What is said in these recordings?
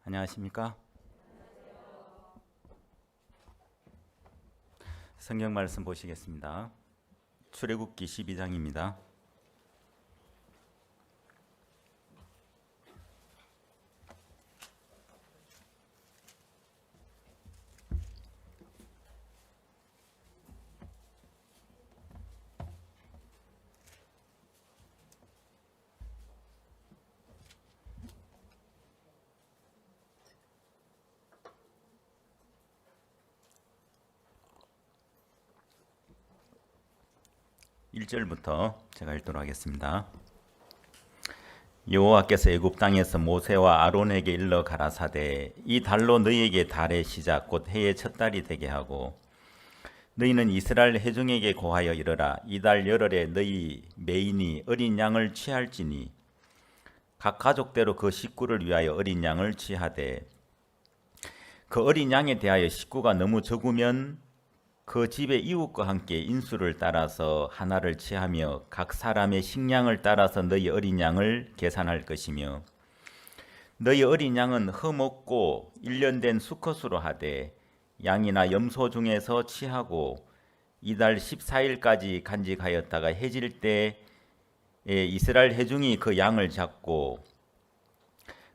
안녕하십니까? 성경 말씀 보시겠습니다. 출애굽기 12장입니다. 일 절부터 제가 읽도록 하겠습니다. 여호와께서 애굽 땅에서 모세와 아론에게 일러 가라사대 이 달로 너희에게 달의 시작 곧 해의 첫 달이 되게 하고 너희는 이스라엘 회중에게 고하여 이르라 이 달 열흘에 너희 매인이 어린 양을 취할지니 각 가족대로 그 식구를 위하여 어린 양을 취하되 그 어린 양에 대하여 식구가 너무 적으면 그 집의 이웃과 함께 인수를 따라서 하나를 취하며 각 사람의 식량을 따라서 너희 어린 양을 계산할 것이며 너희 어린 양은 흠없고 1년 된 수컷으로 하되 양이나 염소 중에서 취하고 이달 14일까지 간직하였다가 해질 때에 이스라엘 회중이 그 양을 잡고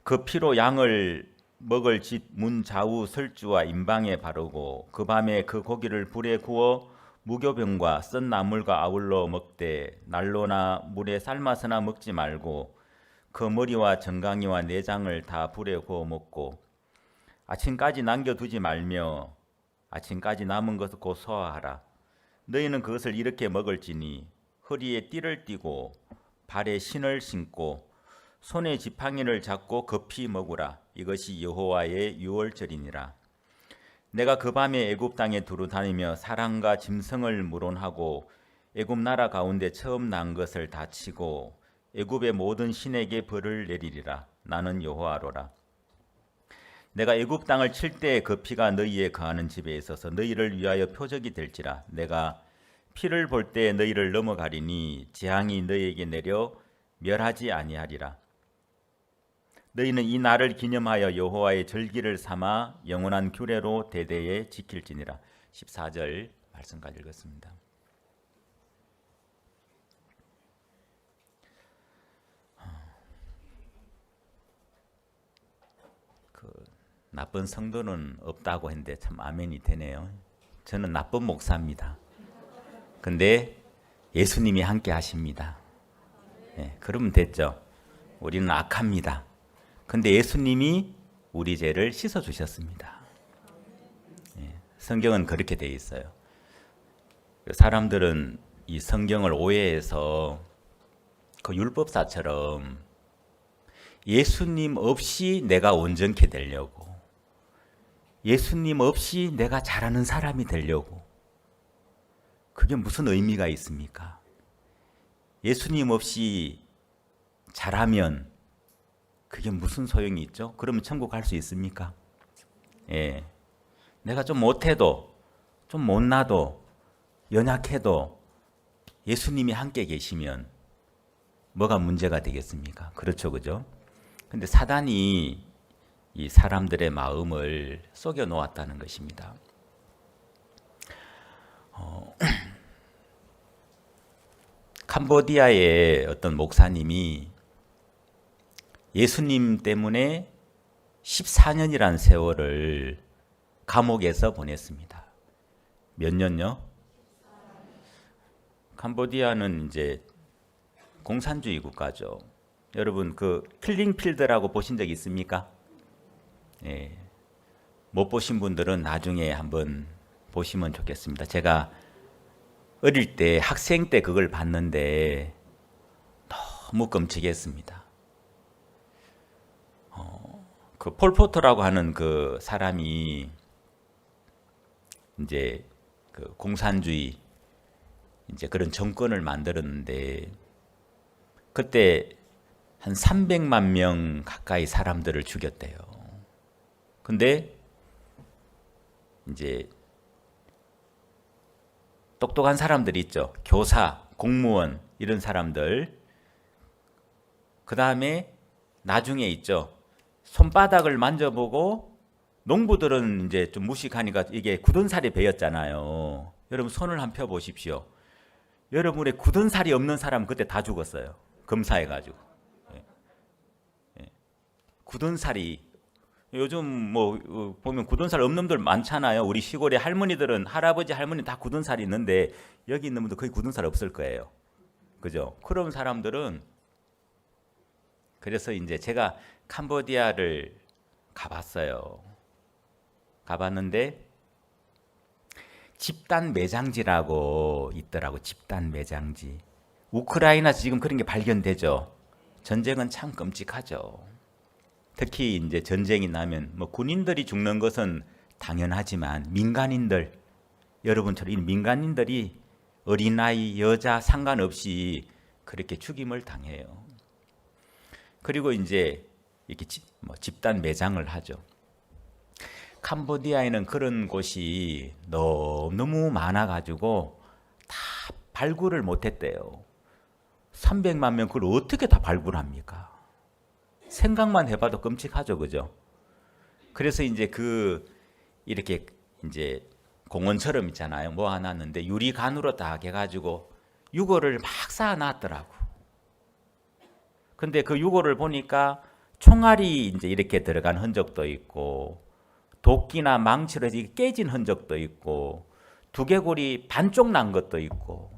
그 피로 양을 먹을 집 문 좌우 설주와 임방에 바르고 그 밤에 그 고기를 불에 구워 무교병과 썬 나물과 아울러 먹되 난로나 물에 삶아서나 먹지 말고 그 머리와 정강이와 내장을 다 불에 구워 먹고 아침까지 남겨두지 말며 아침까지 남은 것을 곧 소화하라. 너희는 그것을 이렇게 먹을지니 허리에 띠를 띠고 발에 신을 신고 손에 지팡이를 잡고 급히 먹으라. 이것이 여호와의 유월절이니라. 내가 그 밤에 애굽 땅에 두루 다니며 사람과 짐승을 물온하고 애굽 나라 가운데 처음 난 것을 다 치고 애굽의 모든 신에게 벌을 내리리라. 나는 여호와로라. 내가 애굽 땅을 칠 때 그 피가 너희에 거하는 집에 있어서 너희를 위하여 표적이 될지라. 내가 피를 볼 때 너희를 넘어가리니 재앙이 너희에게 내려 멸하지 아니하리라. 너희는 이 날을 기념하여 여호와의 절기를 삼아 영원한 규례로 대대에 지킬지니라. 14절 말씀까지 읽었습니다. 나쁜 성도는 없다고 했는데 참 아멘이 되네요. 저는 나쁜 목사입니다. 근데 예수님이 함께 하십니다. 네, 그러면 됐죠. 우리는 악합니다. 근데 예수님이 우리 죄를 씻어주셨습니다. 네, 성경은 그렇게 되어 있어요. 사람들은 이 성경을 오해해서 그 율법사처럼 예수님 없이 내가 온전케 되려고, 예수님 없이 내가 잘하는 사람이 되려고, 그게 무슨 의미가 있습니까? 예수님 없이 잘하면 그게 무슨 소용이 있죠? 그러면 천국 갈 수 있습니까? 예. 내가 좀 못해도, 좀 못나도, 연약해도 예수님이 함께 계시면 뭐가 문제가 되겠습니까? 그렇죠, 그죠? 근데 사단이 이 사람들의 마음을 속여 놓았다는 것입니다. 캄보디아의 어떤 목사님이 예수님 때문에 14년이란 세월을 감옥에서 보냈습니다. 몇 년요? 캄보디아는 이제 공산주의 국가죠. 여러분 그 킬링필드라고 보신 적 있습니까? 예. 못 보신 분들은 나중에 한번 보시면 좋겠습니다. 제가 어릴 때 학생 때 그걸 봤는데 너무 끔찍했습니다. 그 폴포트라고 하는 그 사람이 이제 그 공산주의 이제 그런 정권을 만들었는데 그때 한 300만 명 가까이 사람들을 죽였대요. 근데 이제 똑똑한 사람들이 있죠. 교사, 공무원 이런 사람들. 그 다음에 나중에 있죠. 손바닥을 만져보고 농부들은 이제 좀 무식하니까 이게 굳은 살이 배였잖아요. 여러분 손을 한번 펴 보십시오. 여러분의 굳은 살이 없는 사람 그때 다 죽었어요. 검사해가지고. 예. 예. 굳은 살이 요즘 뭐 보면 굳은 살 없는 놈들 많잖아요. 우리 시골의 할머니들은 할아버지 할머니 다 굳은 살이 있는데 여기 있는 분들 거의 굳은 살 없을 거예요. 그죠? 그런 사람들은 그래서 이제 제가 캄보디아를 가봤어요. 가봤는데 집단 매장지라고 있더라고. 집단 매장지. 우크라이나에서 지금 그런 게 발견되죠. 전쟁은 참 끔찍하죠. 특히 이제 전쟁이 나면 뭐 군인들이 죽는 것은 당연하지만 민간인들, 여러분처럼 이 민간인들이 어린아이, 여자 상관없이 그렇게 죽임을 당해요. 그리고 이제 이렇게 집단 매장을 하죠. 캄보디아에는 그런 곳이 너무 많아가지고 다 발굴을 못했대요. 300만 명 그걸 어떻게 다 발굴합니까? 생각만 해봐도 끔찍하죠, 그죠? 그래서 이제 이렇게 이제 공원처럼 있잖아요. 뭐 하나 놨는데 유리관으로 다 해가지고 유골을 막 쌓아놨더라고. 근데 그 유골을 보니까 총알이 이제 이렇게 들어간 흔적도 있고, 도끼나 망치로 깨진 흔적도 있고, 두개골이 반쪽 난 것도 있고,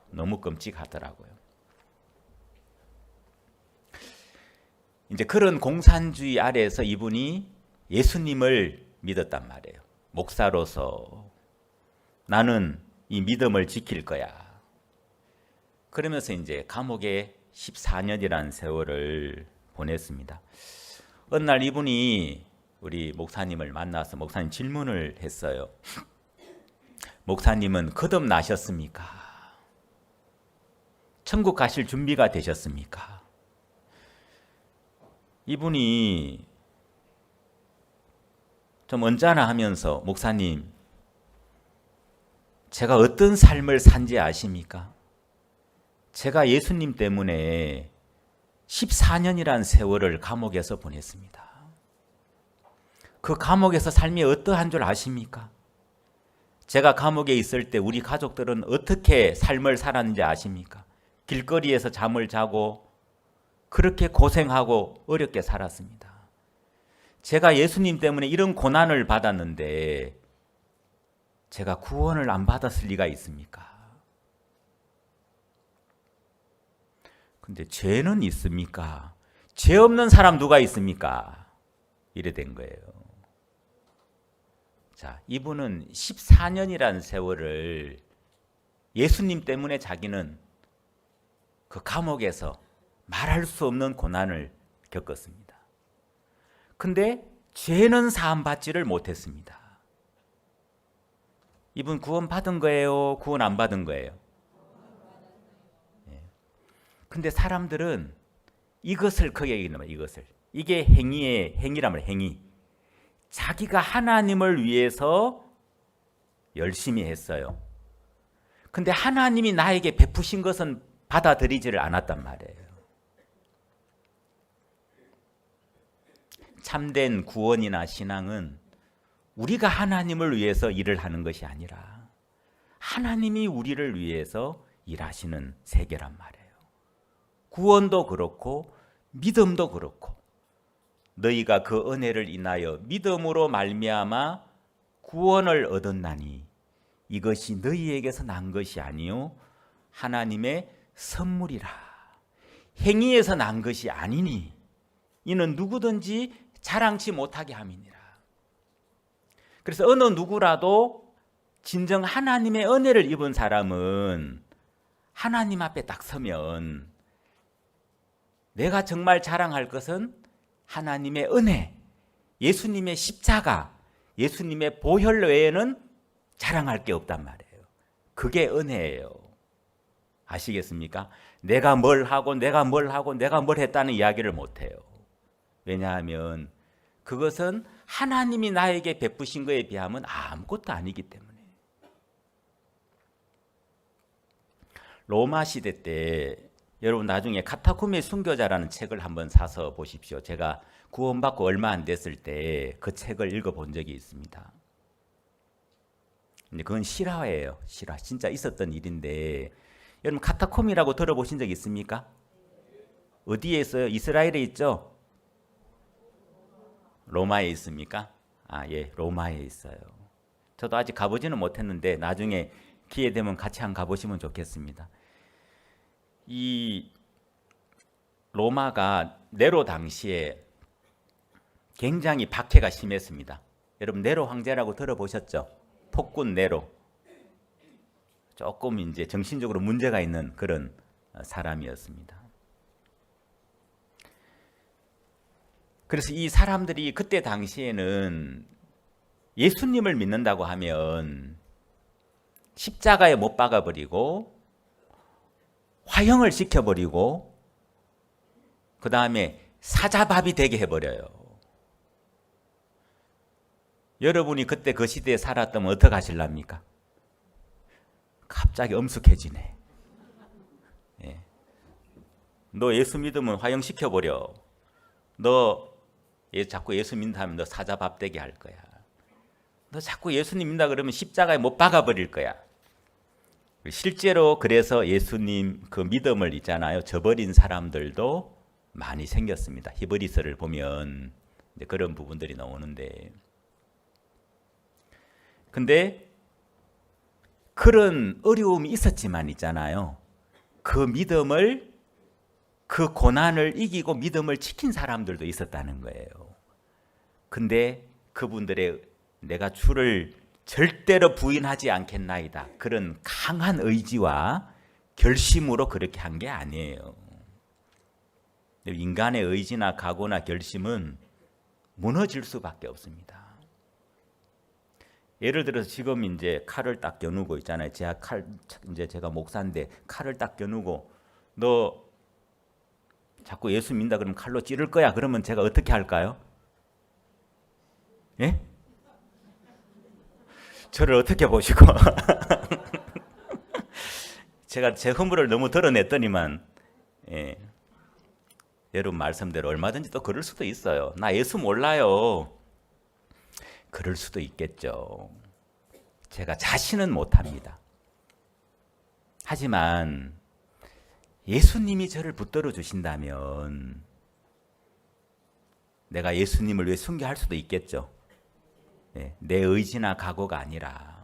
너무 끔찍하더라고요. 이제 그런 공산주의 아래에서 이분이 예수님을 믿었단 말이에요. 목사로서 나는 이 믿음을 지킬 거야. 그러면서 이제 감옥에 14년이라는 세월을 보냈습니다. 어느 날 이분이 우리 목사님을 만나서 목사님 질문을 했어요. 목사님은 거듭나셨습니까? 천국 가실 준비가 되셨습니까? 이분이 좀 언짢아 하면서 목사님, 제가 어떤 삶을 산지 아십니까? 제가 예수님 때문에 14년이라는 세월을 감옥에서 보냈습니다. 그 감옥에서 삶이 어떠한 줄 아십니까? 제가 감옥에 있을 때 우리 가족들은 어떻게 삶을 살았는지 아십니까? 길거리에서 잠을 자고 그렇게 고생하고 어렵게 살았습니다. 제가 예수님 때문에 이런 고난을 받았는데 제가 구원을 안 받았을 리가 있습니까? 근데 죄는 있습니까? 죄 없는 사람 누가 있습니까? 이래 된 거예요. 자, 이분은 14년이라는 세월을 예수님 때문에 자기는 그 감옥에서 말할 수 없는 고난을 겪었습니다. 근데 죄는 사함받지를 못했습니다. 이분 구원 받은 거예요? 구원 안 받은 거예요? 근데 사람들은 이것을 크게 얘기하는 거예요. 이것을. 이게 행위란 말이에요. 행위. 자기가 하나님을 위해서 열심히 했어요. 근데 하나님이 나에게 베푸신 것은 받아들이지를 않았단 말이에요. 참된 구원이나 신앙은 우리가 하나님을 위해서 일을 하는 것이 아니라 하나님이 우리를 위해서 일하시는 세계란 말이에요. 구원도 그렇고 믿음도 그렇고 너희가 그 은혜를 인하여 믿음으로 말미암아 구원을 얻었나니 이것이 너희에게서 난 것이 아니요 하나님의 선물이라. 행위에서 난 것이 아니니 이는 누구든지 자랑치 못하게 함이니라. 그래서 어느 누구라도 진정 하나님의 은혜를 입은 사람은 하나님 앞에 딱 서면 내가 정말 자랑할 것은 하나님의 은혜, 예수님의 십자가, 예수님의 보혈 외에는 자랑할 게 없단 말이에요. 그게 은혜예요. 아시겠습니까? 내가 뭘 하고 내가 뭘 했다는 이야기를 못해요. 왜냐하면 그것은 하나님이 나에게 베푸신 것에 비하면 아무것도 아니기 때문에. 로마 시대 때 여러분 나중에 카타콤의 순교자라는 책을 한번 사서 보십시오. 제가 구원받고 얼마 안 됐을 때 그 책을 읽어본 적이 있습니다. 근데 그건 실화예요. 실화. 진짜 있었던 일인데 여러분 카타콤이라고 들어보신 적 있습니까? 어디에 있어요? 이스라엘에 있죠? 로마에 있습니까? 아, 예, 로마에 있어요. 저도 아직 가보지는 못했는데 나중에 기회 되면 같이 한번 가보시면 좋겠습니다. 이 로마가 네로 당시에 굉장히 박해가 심했습니다. 여러분 네로 황제라고 들어보셨죠? 폭군 네로. 조금 이제 정신적으로 문제가 있는 그런 사람이었습니다. 그래서 이 사람들이 그때 당시에는 예수님을 믿는다고 하면 십자가에 못 박아버리고 화형을 시켜버리고 그 다음에 사자밥이 되게 해버려요. 여러분이 그때 그 시대에 살았다면 어떻게 하실랍니까? 갑자기 엄숙해지네. 예. 너 예수 믿으면 화형시켜버려. 너 자꾸 예수 믿는다면 너 사자밥 되게 할 거야. 너 자꾸 예수님 믿는다 그러면 십자가에 못 박아버릴 거야. 실제로 그래서 예수님 그 믿음을 있잖아요. 저버린 사람들도 많이 생겼습니다. 히브리서를 보면 이제 그런 부분들이 나오는데, 근데 그런 어려움이 있었지만 있잖아요. 그 믿음을, 그 고난을 이기고 믿음을 지킨 사람들도 있었다는 거예요. 근데 그분들의 내가 주를 절대로 부인하지 않겠나이다, 그런 강한 의지와 결심으로 그렇게 한 게 아니에요. 인간의 의지나 각오나 결심은 무너질 수밖에 없습니다. 예를 들어서 지금 이제 칼을 딱 겨누고 있잖아요. 제가 목사인데 칼을 딱 겨누고 너 자꾸 예수 믿는다 그러면 칼로 찌를 거야. 그러면 제가 어떻게 할까요? 예? 저를 어떻게 보시고 제가 제 허물을 너무 드러냈더니만, 예. 여러분 말씀대로 얼마든지 또 그럴 수도 있어요. 나 예수 몰라요. 그럴 수도 있겠죠. 제가 자신은 못합니다. 하지만 예수님이 저를 붙들어 주신다면 내가 예수님을 위해 순교할 수도 있겠죠. 네, 내 의지나 각오가 아니라.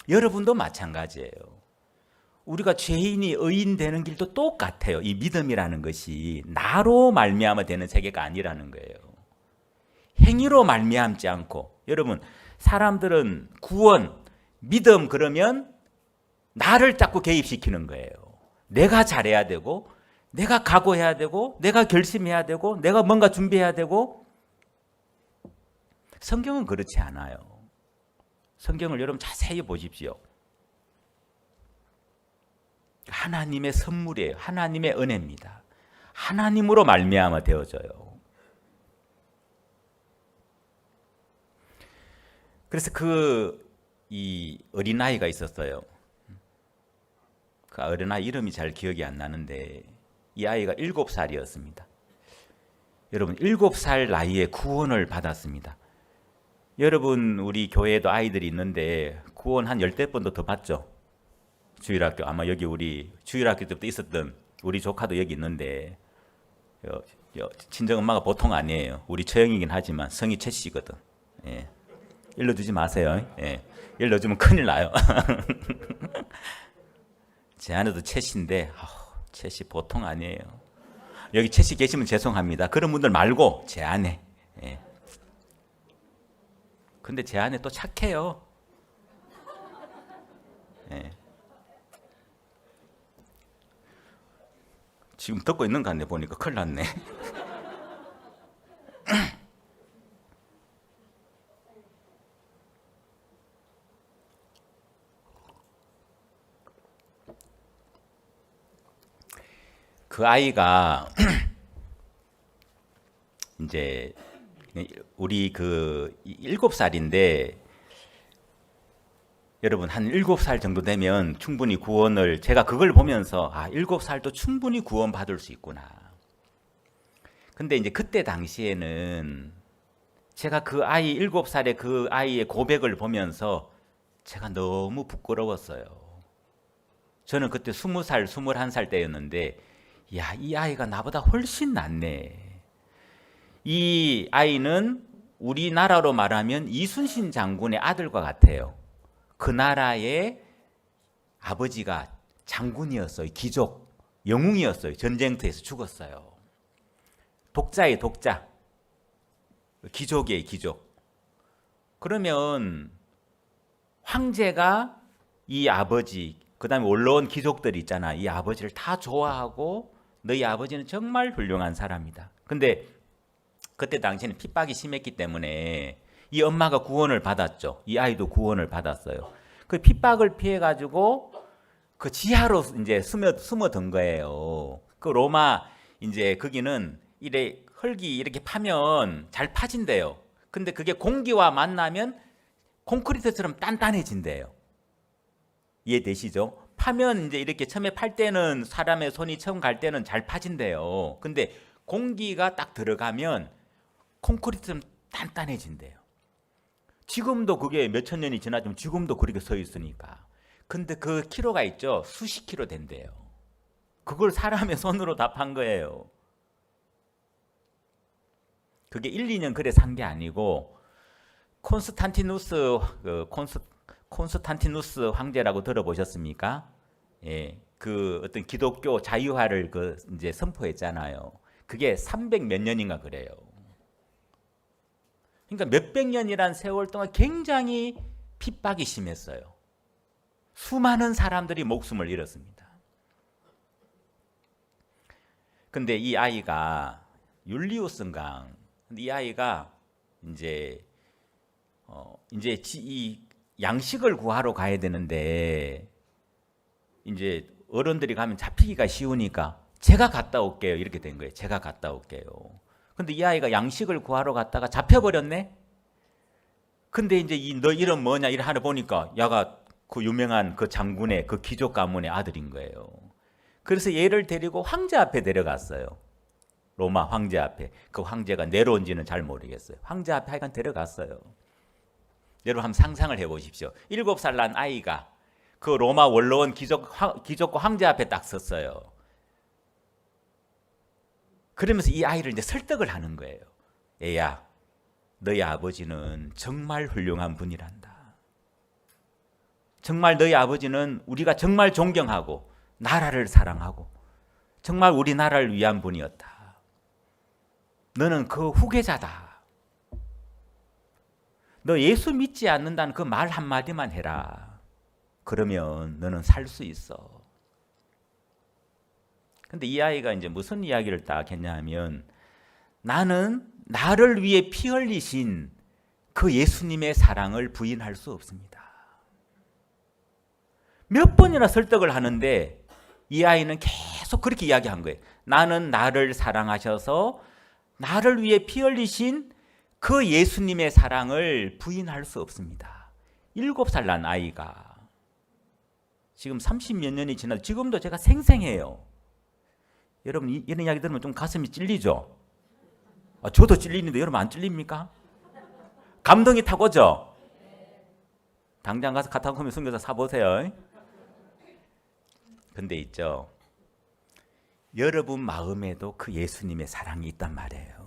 여러분도 마찬가지예요. 우리가 죄인이 의인 되는 길도 똑같아요. 이 믿음이라는 것이 나로 말미암아 되는 세계가 아니라는 거예요. 행위로 말미암지 않고. 여러분, 사람들은 구원, 믿음 그러면 나를 자꾸 개입시키는 거예요. 내가 잘해야 되고, 내가 각오해야 되고, 내가 결심해야 되고, 내가 뭔가 준비해야 되고. 성경은 그렇지 않아요. 성경을 여러분 자세히 보십시오. 하나님의 선물이에요. 하나님의 은혜입니다. 하나님으로 말미암아 되어져요. 그래서 이 어린아이가 있었어요. 그 어린아이 이름이 잘 기억이 안 나는데 이 아이가 7살이었습니다. 여러분 7살 나이에 구원을 받았습니다. 여러분 우리 교회에도 아이들이 있는데 구원 한 10대번도 더 받죠. 주일학교, 아마 여기 우리 주일학교 때부터 있었던 우리 조카도 여기 있는데 친정엄마가 보통 아니에요. 우리 처형이긴 하지만 성이 최 씨거든. 예. 일러주지 마세요. 예. 일러주면 큰일 나요. 제 아내도 최 씨인데 최 씨 보통 아니에요. 여기 최 씨 계시면 죄송합니다. 그런 분들 말고 제 아내. 예. 근데 제 아내 또 착해요. 예. 지금 듣고 있는 거 같네. 보니까 큰일 났네. 그 아이가 이제 우리 7살인데 여러분 한 7살 정도 되면 충분히 구원을, 제가 그걸 보면서 7살도 충분히 구원 받을 수 있구나. 근데 이제 그때 당시에는 제가 그 아이 7살의 그 아이의 고백을 보면서 제가 너무 부끄러웠어요. 저는 그때 20살, 21살 때였는데 야, 이 아이가 나보다 훨씬 낫네. 이 아이는 우리나라로 말하면 이순신 장군의 아들과 같아요. 그 나라의 아버지가 장군이었어요. 귀족, 영웅이었어요. 전쟁터에서 죽었어요. 독자예요, 독자. 귀족이에요, 귀족. 그러면 황제가 이 아버지, 그 다음에 올라온 귀족들 있잖아. 이 아버지를 다 좋아하고 너희 아버지는 정말 훌륭한 사람이다. 근데 그때 당시에는 핍박이 심했기 때문에 이 엄마가 구원을 받았죠. 이 아이도 구원을 받았어요. 그 핍박을 피해가지고 그 지하로 이제 숨어든 거예요. 그 로마 이제 거기는 이래 흙이 이렇게 파면 잘 파진대요. 근데 그게 공기와 만나면 콘크리트처럼 단단해진대요. 이해되시죠? 파면 이제 이렇게 처음에 팔 때는 사람의 손이 처음 갈 때는 잘 파진대요. 근데 공기가 딱 들어가면 콘크리트처럼 단단해진대요. 지금도 그게 몇천 년이 지나지만 지금도 그렇게 서 있으니까. 근데 그 키로가 있죠. 수십 키로 된대요. 그걸 사람의 손으로 다 판 거예요. 그게 1, 2년 그래 산 게 아니고 콘스탄티누스 황제라고 들어보셨습니까? 예, 그 어떤 기독교 자유화를 그 이제 선포했잖아요. 그게 300 몇 년인가 그래요. 그러니까 몇백 년이란 세월 동안 굉장히 핍박이 심했어요. 수많은 사람들이 목숨을 잃었습니다. 근데 이 아이가 율리우스인가, 이 아이가 이제 이 양식을 구하러 가야 되는데 이제 어른들이 가면 잡히기가 쉬우니까 제가 갔다 올게요. 이렇게 된 거예요. 제가 갔다 올게요. 근데 이 아이가 양식을 구하러 갔다가 잡혀버렸네. 근데 이제 너 이름 뭐냐 이래 하나 보니까 야가 그 유명한 그 장군의 그 귀족 가문의 아들인 거예요. 그래서 얘를 데리고 황제 앞에 데려갔어요. 로마 황제 앞에. 그 황제가 내려온지는 잘 모르겠어요. 황제 앞에 하여간 데려갔어요. 여러분 한번 상상을 해보십시오. 7살 난 아이가 그 로마 원로원 귀족과 황제 앞에 딱 섰어요. 그러면서 이 아이를 이제 설득을 하는 거예요. 얘야, 너희 아버지는 정말 훌륭한 분이란다. 정말 너희 아버지는 우리가 정말 존경하고 나라를 사랑하고 정말 우리나라를 위한 분이었다. 너는 그 후계자다. 너 예수 믿지 않는다는 그 말 한마디만 해라. 그러면 너는 살 수 있어. 근데 이 아이가 이제 무슨 이야기를 딱 했냐 하면 나는 나를 위해 피 흘리신 그 예수님의 사랑을 부인할 수 없습니다. 몇 번이나 설득을 하는데 이 아이는 계속 그렇게 이야기한 거예요. 나는 나를 사랑하셔서 나를 위해 피 흘리신 그 예수님의 사랑을 부인할 수 없습니다. 7살 난 아이가 지금 30몇 년이 지나도 지금도 제가 생생해요. 여러분 이런 이야기 들으면 좀 가슴이 찔리죠? 저도 찔리는데 여러분 안 찔립니까? 감동이 타고 오죠? 당장 가서 카타콤에 숨겨서 사보세요. 근데 있죠, 여러분 마음에도 그 예수님의 사랑이 있단 말이에요.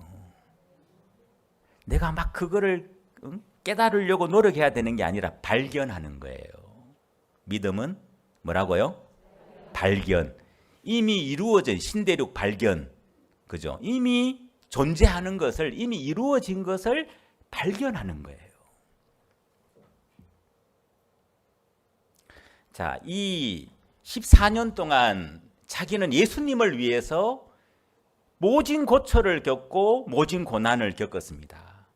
내가 막 그거를 깨달으려고 노력해야 되는 게 아니라 발견하는 거예요. 믿음은 뭐라고요? 발견. 이미 이루어진 신대륙 발견. 그죠? 이미 존재하는 것을, 이미 이루어진 것을 발견하는 거예요. 자, 이 14년 동안 자기는 예수님을 위해서 모진 고초를 겪고 모진 고난을 겪었습니다.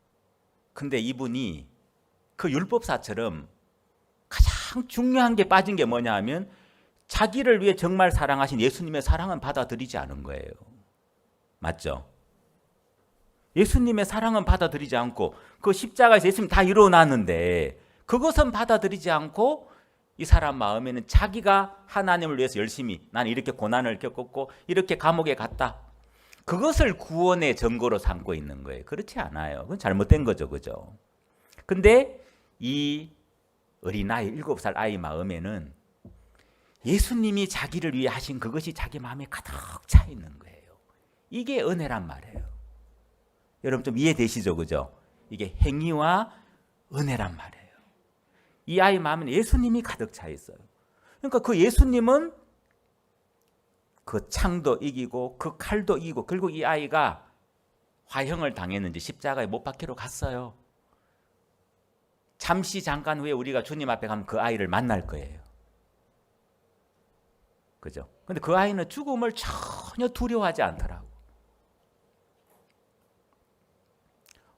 근데 이분이 그 율법사처럼 가장 중요한 게 빠진 게 뭐냐 하면 자기를 위해 정말 사랑하신 예수님의 사랑은 받아들이지 않은 거예요. 맞죠? 예수님의 사랑은 받아들이지 않고 그 십자가에서 예수님 다 이루어놨는데 그것은 받아들이지 않고 이 사람 마음에는 자기가 하나님을 위해서 열심히 나는 이렇게 고난을 겪었고 이렇게 감옥에 갔다. 그것을 구원의 증거로 삼고 있는 거예요. 그렇지 않아요. 그건 잘못된 거죠. 그죠? 근데 이 어린아이 7살 아이 마음에는 예수님이 자기를 위해 하신 그것이 자기 마음에 가득 차 있는 거예요. 이게 은혜란 말이에요. 여러분 좀 이해되시죠? 그죠? 이게 행위와 은혜란 말이에요. 이 아이 마음에는 예수님이 가득 차 있어요. 그러니까 그 예수님은 그 창도 이기고 그 칼도 이기고 결국 이 아이가 화형을 당했는지 십자가에 못 박히러 갔어요. 잠깐 후에 우리가 주님 앞에 가면 그 아이를 만날 거예요. 그죠? 근데 그 아이는 죽음을 전혀 두려워하지 않더라고.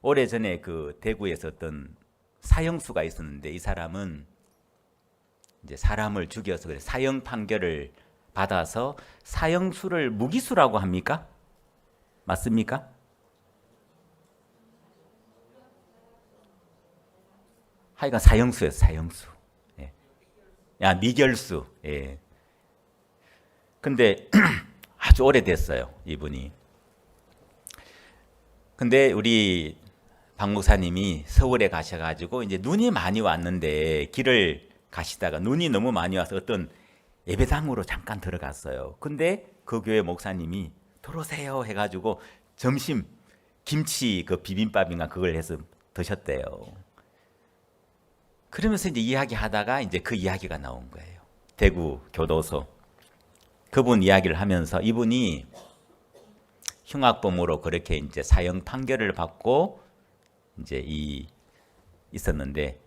오래전에 그 대구에서 어떤 사형수가 있었는데 이 사람은 이제 사람을 죽여서 그래 사형 판결을 받아서 사형수를 무기수라고 합니까? 맞습니까? 하여간 사형수였어요. 사형수. 예. 야, 미결수. 예. 근데 아주 오래됐어요. 이분이. 근데 우리 박 목사님이 서울에 가셔가지고 이제 눈이 많이 왔는데 길을 가시다가 눈이 너무 많이 와서 어떤 예배당으로 잠깐 들어갔어요. 근데 그 교회 목사님이 들어오세요 해가지고 점심 김치 그 비빔밥인가 그걸 해서 드셨대요. 그러면서 이제 이야기하다가 이제 그 이야기가 나온 거예요. 대구 교도소. 그분 이야기를 하면서 이분이 흉악범으로 그렇게 이제 사형 판결을 받고 이제 있었는데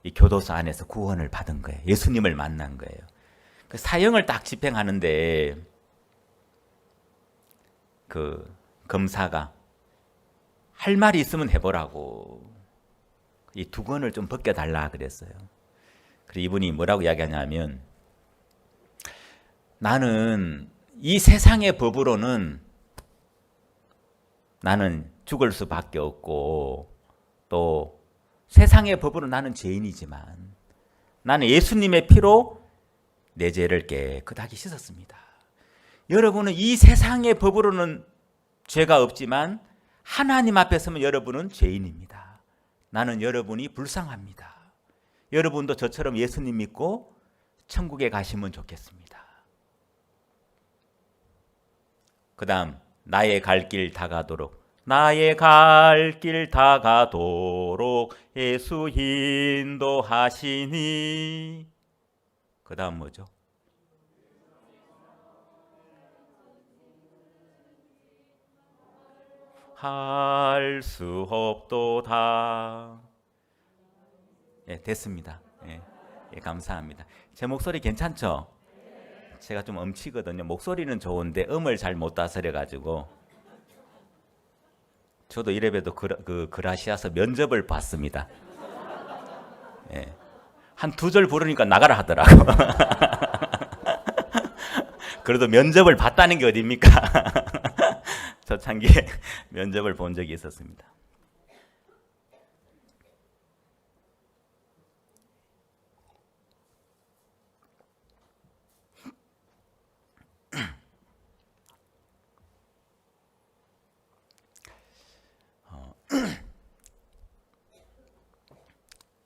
이 교도소 안에서 구원을 받은 거예요. 예수님을 만난 거예요. 그 사형을 딱 집행하는데 그 검사가 할 말이 있으면 해보라고 이 두건을 좀 벗겨달라 그랬어요. 그리고 이분이 뭐라고 이야기하냐면 나는 이 세상의 법으로는 나는 죽을 수밖에 없고 또 세상의 법으로 나는 죄인이지만 나는 예수님의 피로 내 죄를 깨끗하게 씻었습니다. 여러분은 이 세상의 법으로는 죄가 없지만 하나님 앞에 서면 여러분은 죄인입니다. 나는 여러분이 불쌍합니다. 여러분도 저처럼 예수님 믿고 천국에 가시면 좋겠습니다. 그 다음 나의 갈 길 다가도록 나의 갈 길 다가도록 예수 인도하시니 그 다음 뭐죠? 할 수 없도다. 예, 됐습니다. 예, 예, 감사합니다. 제 목소리 괜찮죠? 제가 좀 음치거든요. 목소리는 좋은데 음을 잘 못 다스려가지고 저도 이래봬도 그라시아서 면접을 봤습니다. 예, 한 2절 부르니까 나가라 하더라고. 그래도 면접을 봤다는 게 어딥니까? 초창기에 면접을 본 적이 있었습니다.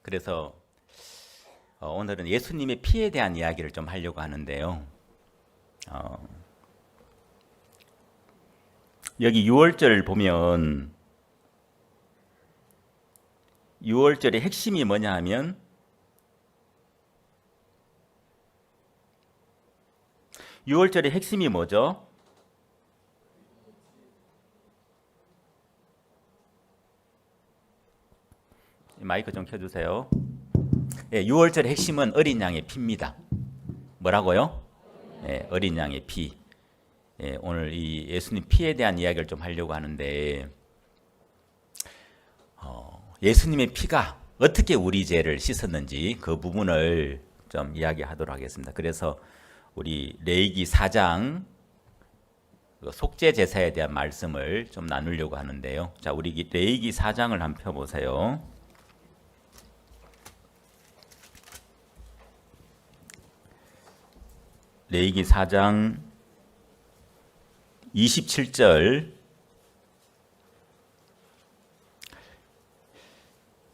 그래서 오늘은 예수님의 피에 대한 이야기를 좀 하려고 하는데요. 여기 6월절 보면 6월절의 핵심이 뭐냐 하면 6월절의 핵심이 뭐죠? 마이크 좀 켜주세요. 예, 6월절의 핵심은 어린 양의 피입니다. 뭐라고요? 예, 어린 양의 피. 예, 오늘 이 예수님 피에 대한 이야기를 좀 하려고 하는데 예수님의 피가 어떻게 우리 죄를 씻었는지 그 부분을 좀 이야기하도록 하겠습니다. 그래서 우리 레위기 4장 속죄 제사에 대한 말씀을 좀 나누려고 하는데요. 자, 우리 레위기 4장을 한번 펴보세요. 레위기 4장 27절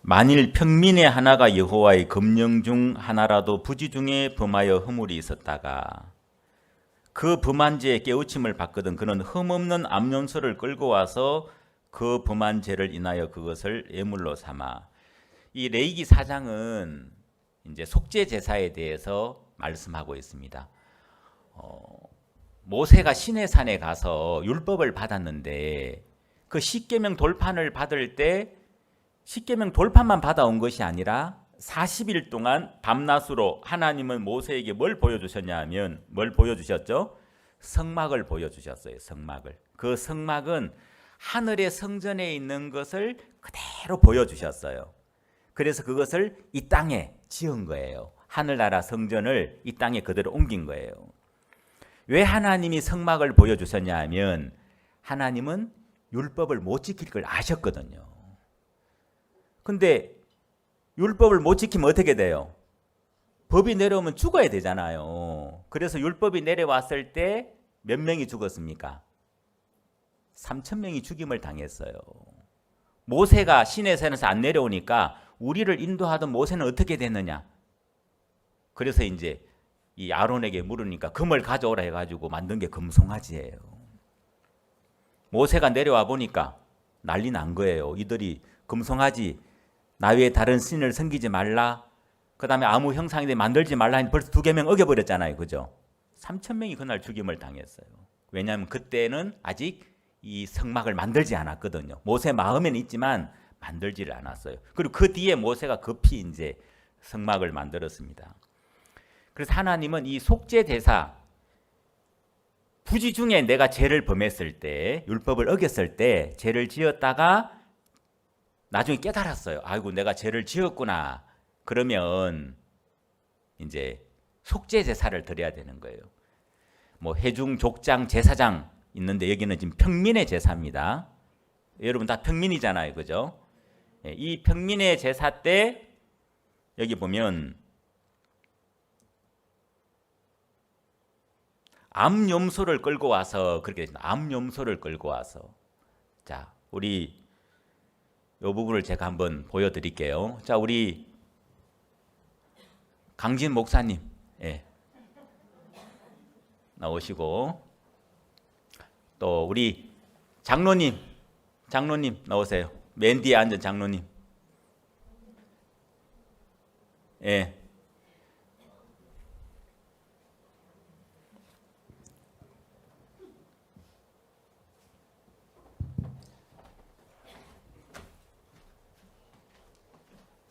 만일 평민의 하나가 여호와의 금령 중 하나라도 부지 중에 범하여 허물이 있었다가 그 범한 죄에 깨우침을 받거든 그는 흠없는 암염소를 끌고 와서 그 범한 죄를 인하여 그것을 예물로 삼아. 이 레위기 4장은 이제 속죄 제사에 대해서 말씀하고 있습니다. 모세가 시내산에 가서 율법을 받았는데 그 십계명 돌판을 받을 때 십계명 돌판만 받아온 것이 아니라 40일 동안 밤낮으로 하나님은 모세에게 뭘 보여주셨냐 하면 뭘 보여주셨죠? 성막을 보여주셨어요. 성막을. 그 성막은 하늘의 성전에 있는 것을 그대로 보여주셨어요. 그래서 그것을 이 땅에 지은 거예요. 하늘나라 성전을 이 땅에 그대로 옮긴 거예요. 왜 하나님이 성막을 보여주셨냐 하면 하나님은 율법을 못 지킬 걸 아셨거든요. 근데 율법을 못 지키면 어떻게 돼요? 법이 내려오면 죽어야 되잖아요. 그래서 율법이 내려왔을 때 몇 명이 죽었습니까? 3,000명이 죽임을 당했어요. 모세가 시내산에서 안 내려오니까 우리를 인도하던 모세는 어떻게 됐느냐? 그래서 이제 이 아론에게 물으니까 금을 가져오라 해가지고 만든 게 금송아지예요. 모세가 내려와 보니까 난리 난 거예요. 이들이 금송아지 나 외에 다른 신을 섬기지 말라. 그 다음에 아무 형상에 만들지 말라 하니 벌써 2계명 어겨버렸잖아요. 그죠? 3,000명이 그날 죽임을 당했어요. 왜냐하면 그때는 아직 이 성막을 만들지 않았거든요. 모세 마음에는 있지만 만들지를 않았어요. 그리고 그 뒤에 모세가 급히 이제 성막을 만들었습니다. 그래서 하나님은 이 속죄 제사 부지 중에 내가 죄를 범했을 때 율법을 어겼을 때 죄를 지었다가 나중에 깨달았어요. 아이고 내가 죄를 지었구나. 그러면 이제 속죄 제사를 드려야 되는 거예요. 뭐 회중, 족장, 제사장 있는데 여기는 지금 평민의 제사입니다. 여러분 다 평민이잖아요. 그죠? 이 평민의 제사 때 여기 보면 암염소를 끌고 와서 그렇게 암염소를 끌고 와서 자 우리 이 부분을 제가 한번 보여드릴게요. 자 우리 강진 목사님 나오시고 또 우리 장로님 나오세요. 맨 뒤에 앉은 장로님. 예.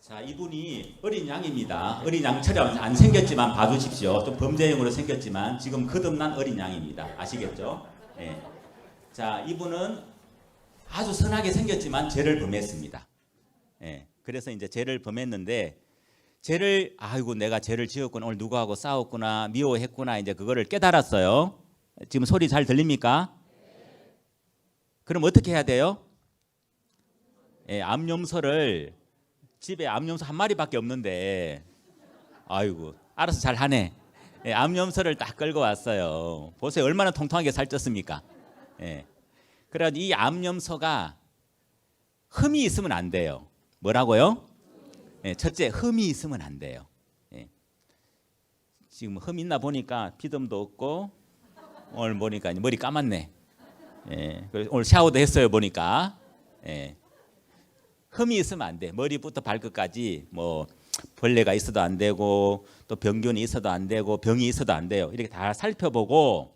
자, 이분이 어린 양입니다. 어린 양처럼 안 생겼지만 봐주십시오. 좀 범죄형으로 생겼지만 지금 거듭난 어린 양입니다. 아시겠죠? 예. 자, 이분은 아주 선하게 생겼지만 죄를 범했습니다. 예. 그래서 이제 죄를 범했는데 죄를 아이고 내가 죄를 지었구나 오늘 누구하고 싸웠구나 미워했구나 이제 그거를 깨달았어요. 지금 소리 잘 들립니까? 그럼 어떻게 해야 돼요? 예, 암염소를 집에 암염소 한 마리밖에 없는데 아이고 알아서 잘 하네. 예, 암염소를 딱 끌고 왔어요. 보세요 얼마나 통통하게 살쪘습니까? 예. 그러나 이 암염소가 흠이 있으면 안 돼요. 뭐라고요? 예, 첫째 흠이 있으면 안 돼요. 예. 지금 흠 있나 보니까 비듬도 없고 오늘 보니까 머리 감았네. 예. 오늘 샤워도 했어요 보니까. 예. 흠이 있으면 안 돼. 머리부터 발끝까지 뭐 벌레가 있어도 안 되고 또 병균이 있어도 안 되고 병이 있어도 안 돼요. 이렇게 다 살펴보고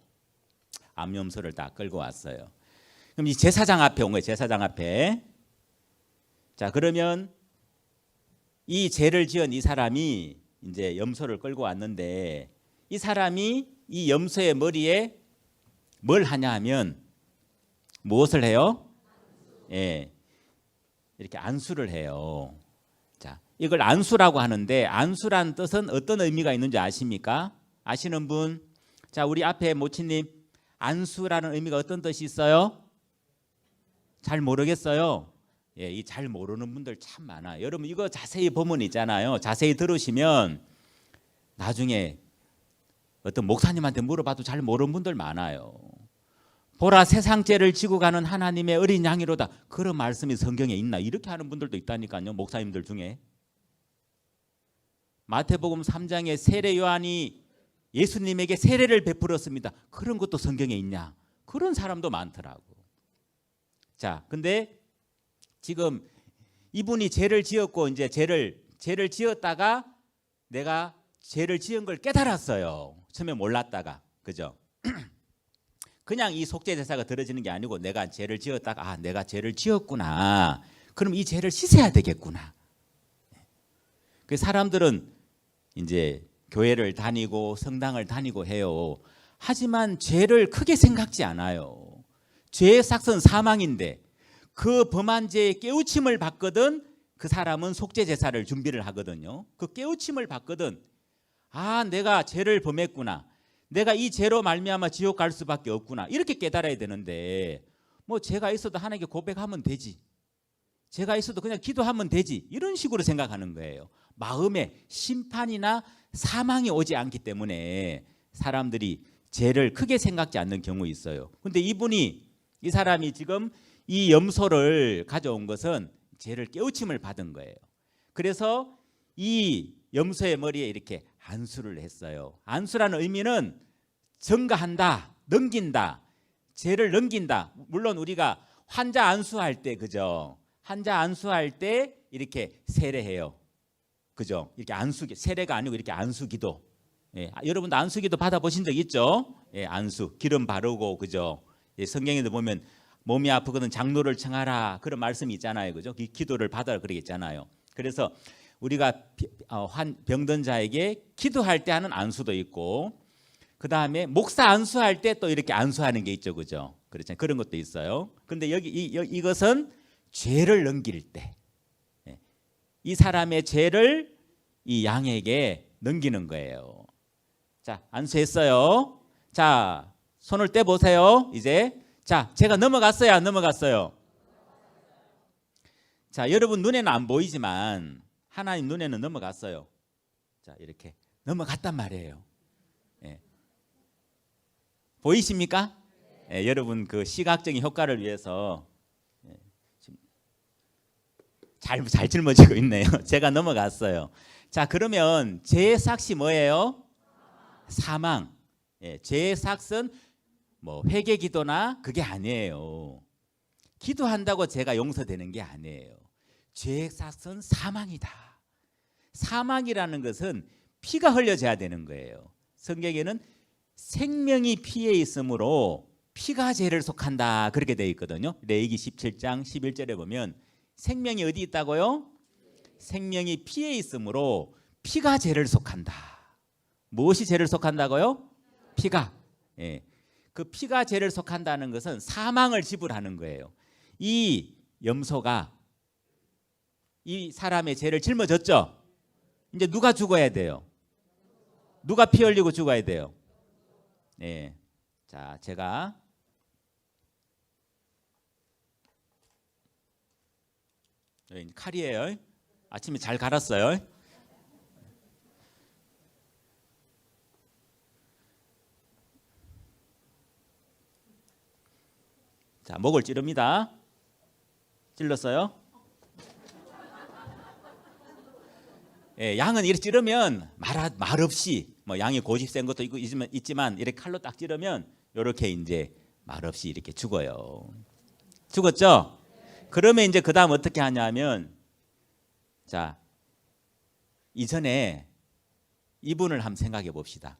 암염소를 다 끌고 왔어요. 그럼 이 제사장 앞에 온 거예요. 제사장 앞에. 자 그러면 이 죄를 지은 이 사람이 이제 염소를 끌고 왔는데 이 사람이 이 염소의 머리에 뭘 하냐 하면 무엇을 해요? 예. 이렇게 안수를 해요. 자, 이걸 안수라고 하는데 안수란 뜻은 어떤 의미가 있는지 아십니까? 아시는 분? 자, 우리 앞에 모치님 안수라는 의미가 어떤 뜻이 있어요? 잘 모르겠어요. 예, 이 잘 모르는 분들 참 많아요. 여러분 이거 자세히 보면 있잖아요. 자세히 들으시면 나중에 어떤 목사님한테 물어봐도 잘 모르는 분들 많아요. 보라 세상 죄를 지고 가는 하나님의 어린 양이로다. 그런 말씀이 성경에 있나? 이렇게 하는 분들도 있다니까요. 목사님들 중에. 마태복음 3장에 세례 요한이 예수님에게 세례를 베풀었습니다. 그런 것도 성경에 있냐? 그런 사람도 많더라고. 자, 근데 지금 이분이 죄를 지었고 이제 죄를 지었다가 내가 죄를 지은 걸 깨달았어요. 처음에 몰랐다가. 그죠? 그냥 이 속죄 제사가 드려지는 게 아니고 내가 죄를 지었다가 아, 내가 죄를 지었구나. 그럼 이 죄를 씻어야 되겠구나. 그 사람들은 이제 교회를 다니고 성당을 다니고 해요. 하지만 죄를 크게 생각지 않아요. 죄의 삭은 사망인데 그 범한 죄의 깨우침을 받거든 그 사람은 속죄 제사를 준비를 하거든요. 그 깨우침을 받거든 아, 내가 죄를 범했구나. 내가 이 죄로 말미암아 지옥 갈 수밖에 없구나. 이렇게 깨달아야 되는데 뭐 죄가 있어도 하나님께 고백하면 되지. 죄가 있어도 그냥 기도하면 되지. 이런 식으로 생각하는 거예요. 마음에 심판이나 사망이 오지 않기 때문에 사람들이 죄를 크게 생각지 않는 경우 있어요. 근데 이 사람이 지금 이 염소를 가져온 것은 죄를 깨우침을 받은 거예요. 그래서 이 염소의 머리에 이렇게 안수를 했어요. 안수라는 의미는 전가한다, 넘긴다, 죄를 넘긴다. 물론 우리가 환자 안수할 때 그죠? 환자 안수할 때 이렇게 세례해요. 그죠? 이렇게 안수 세례가 아니고 이렇게 안수기도. 예, 여러분도 안수기도 받아보신 적 있죠? 예, 안수 기름 바르고 그죠? 예, 성경에도 보면 몸이 아프거든 장로를 청하라 그런 말씀이 있잖아요, 그죠? 기도를 받아라 그러겠잖아요. 그래서 우리가 병든 자에게 기도할 때 하는 안수도 있고, 그 다음에 목사 안수할 때 또 이렇게 안수하는 게 있죠, 그죠? 그렇잖아요. 그런 것도 있어요. 근데 여기 이것은 죄를 넘길 때, 이 사람의 죄를 이 양에게 넘기는 거예요. 자, 안수했어요. 자, 손을 떼 보세요. 이제 자, 제가 넘어갔어요, 안 넘어갔어요? 자, 여러분 눈에는 안 보이지만 하나님 눈에는 넘어갔어요. 자, 이렇게 넘어갔단 말이에요. 예. 보이십니까? 예, 여러분 그 시각적인 효과를 위해서 잘 짊어지고 있네요. 제가 넘어갔어요. 자, 그러면 죄의 삭이 뭐예요? 사망. 예, 죄의 삭은 뭐 회개 기도나 그게 아니에요. 기도한다고 죄가 용서되는 게 아니에요. 죄의 삭은 사망이다. 사망이라는 것은 피가 흘려져야 되는 거예요. 성경에는 생명이 피에 있으므로 피가 죄를 속한다 그렇게 되어 있거든요. 레위기 17장 11절에 보면 생명이 어디 있다고요? 생명이 피에 있으므로 피가 죄를 속한다. 무엇이 죄를 속한다고요? 피가. 예. 그 피가 죄를 속한다는 것은 사망을 지불하는 거예요. 이 염소가 이 사람의 죄를 짊어졌죠. 이제 누가 죽어야 돼요? 누가 피 흘리고 죽어야 돼요? 네. 자, 제가 칼이에요. 아침에 잘 갈았어요. 자, 목을 찌릅니다. 찔렀어요? 예, 양은 이렇게 찌르면 말 없이 뭐 양이 고집 센 것도 있지만 이렇게 칼로 딱 찌르면 이렇게 이제 말 없이 이렇게 죽어요. 죽었죠? 그러면 이제 그 다음 어떻게 하냐면 자, 이전에 이분을 한번 생각해 봅시다.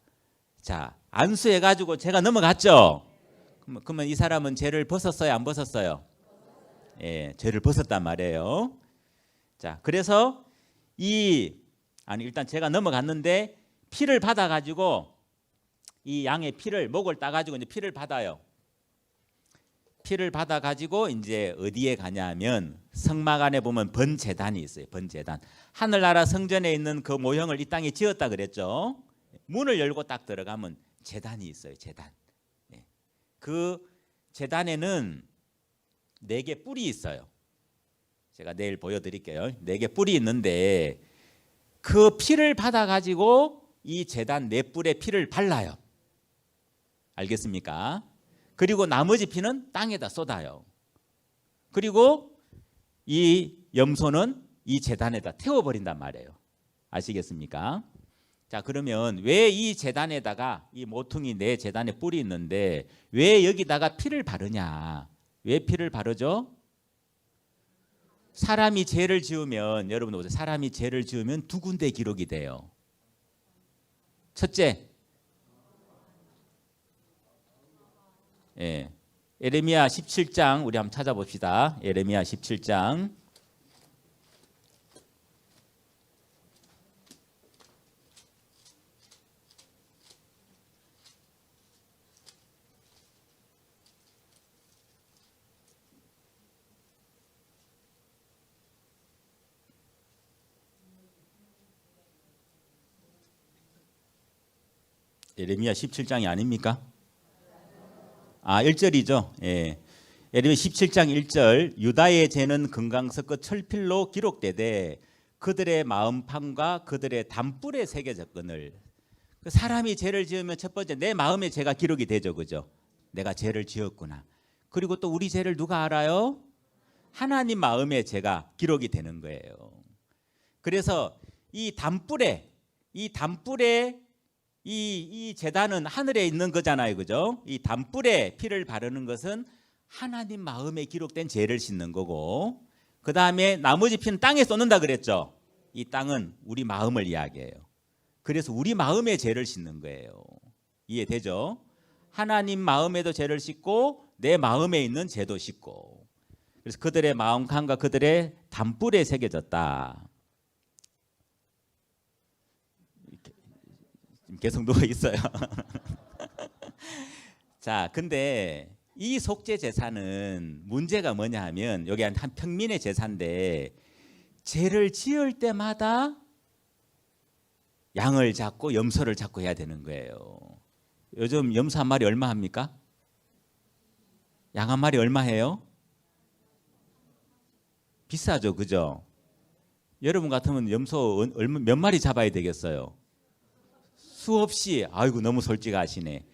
자, 안수해 가지고 제가 넘어갔죠? 그러면 이 사람은 죄를 벗었어요, 안 벗었어요? 예, 죄를 벗었단 말이에요. 자, 그래서 일단 제가 넘어갔는데 피를 받아 가지고 이 양의 피를 목을 따 가지고 이제 피를 받아요. 피를 받아 가지고 이제 어디에 가냐면 성막 안에 보면 번제단이 있어요. 번제단. 하늘나라 성전에 있는 그 모형을 이 땅에 지었다 그랬죠. 문을 열고 딱 들어가면 제단이 있어요. 제단. 그 제단에는 4개 뿔이 있어요. 제가 내일 보여드릴게요. 4개 뿔이 있는데 그 피를 받아 가지고 이 제단 네 뿔에 피를 발라요. 알겠습니까? 그리고 나머지 피는 땅에다 쏟아요. 그리고 이 염소는 이 제단에다 태워버린단 말이에요. 아시겠습니까? 자, 그러면 왜 이 제단에다가 이 모퉁이 네 제단에 뿔이 있는데 왜 여기다가 피를 바르냐? 왜 피를 바르죠? 사람이 죄를 지으면, 여러분 보세요. 사람이 죄를 지으면 두 군데 기록이 돼요. 첫째, 예레미야 17장 우리 한번 찾아봅시다. 예레미야 17장. 예레미야 17장이 아닙니까? 1절이죠. 예. 예레미야 17장 1절. 유다의 죄는 금강석과 철필로 기록되되 그들의 마음판과 그들의 담불에 새겨졌거늘. 사람이 죄를 지으면 첫 번째 내 마음에 죄가 기록이 되죠. 그죠? 내가 죄를 지었구나. 그리고 또 우리 죄를 누가 알아요? 하나님 마음에 죄가 기록이 되는 거예요. 그래서 이 담불에 이 제단은 하늘에 있는 거잖아요. 그죠? 이 담불에 피를 바르는 것은 하나님 마음에 기록된 죄를 씻는 거고, 그 다음에 나머지 피는 땅에 쏟는다 그랬죠. 이 땅은 우리 마음을 이야기해요. 그래서 우리 마음의 죄를 씻는 거예요. 이해되죠? 하나님 마음에도 죄를 씻고 내 마음에 있는 죄도 씻고. 그래서 그들의 마음칸과 그들의 담불에 새겨졌다. 계속 누워 있어요. 자, 근데 이 속죄 제사는 문제가 뭐냐 하면 여기 한 평민의 제사인데 죄를 지을 때마다 양을 잡고 염소를 잡고 해야 되는 거예요. 요즘 염소 한 마리 얼마 합니까? 양 한 마리 얼마 해요? 비싸죠, 그죠? 여러분 같으면 염소 몇 마리 잡아야 되겠어요? 수없이. 아이고, 너무 솔직하시네.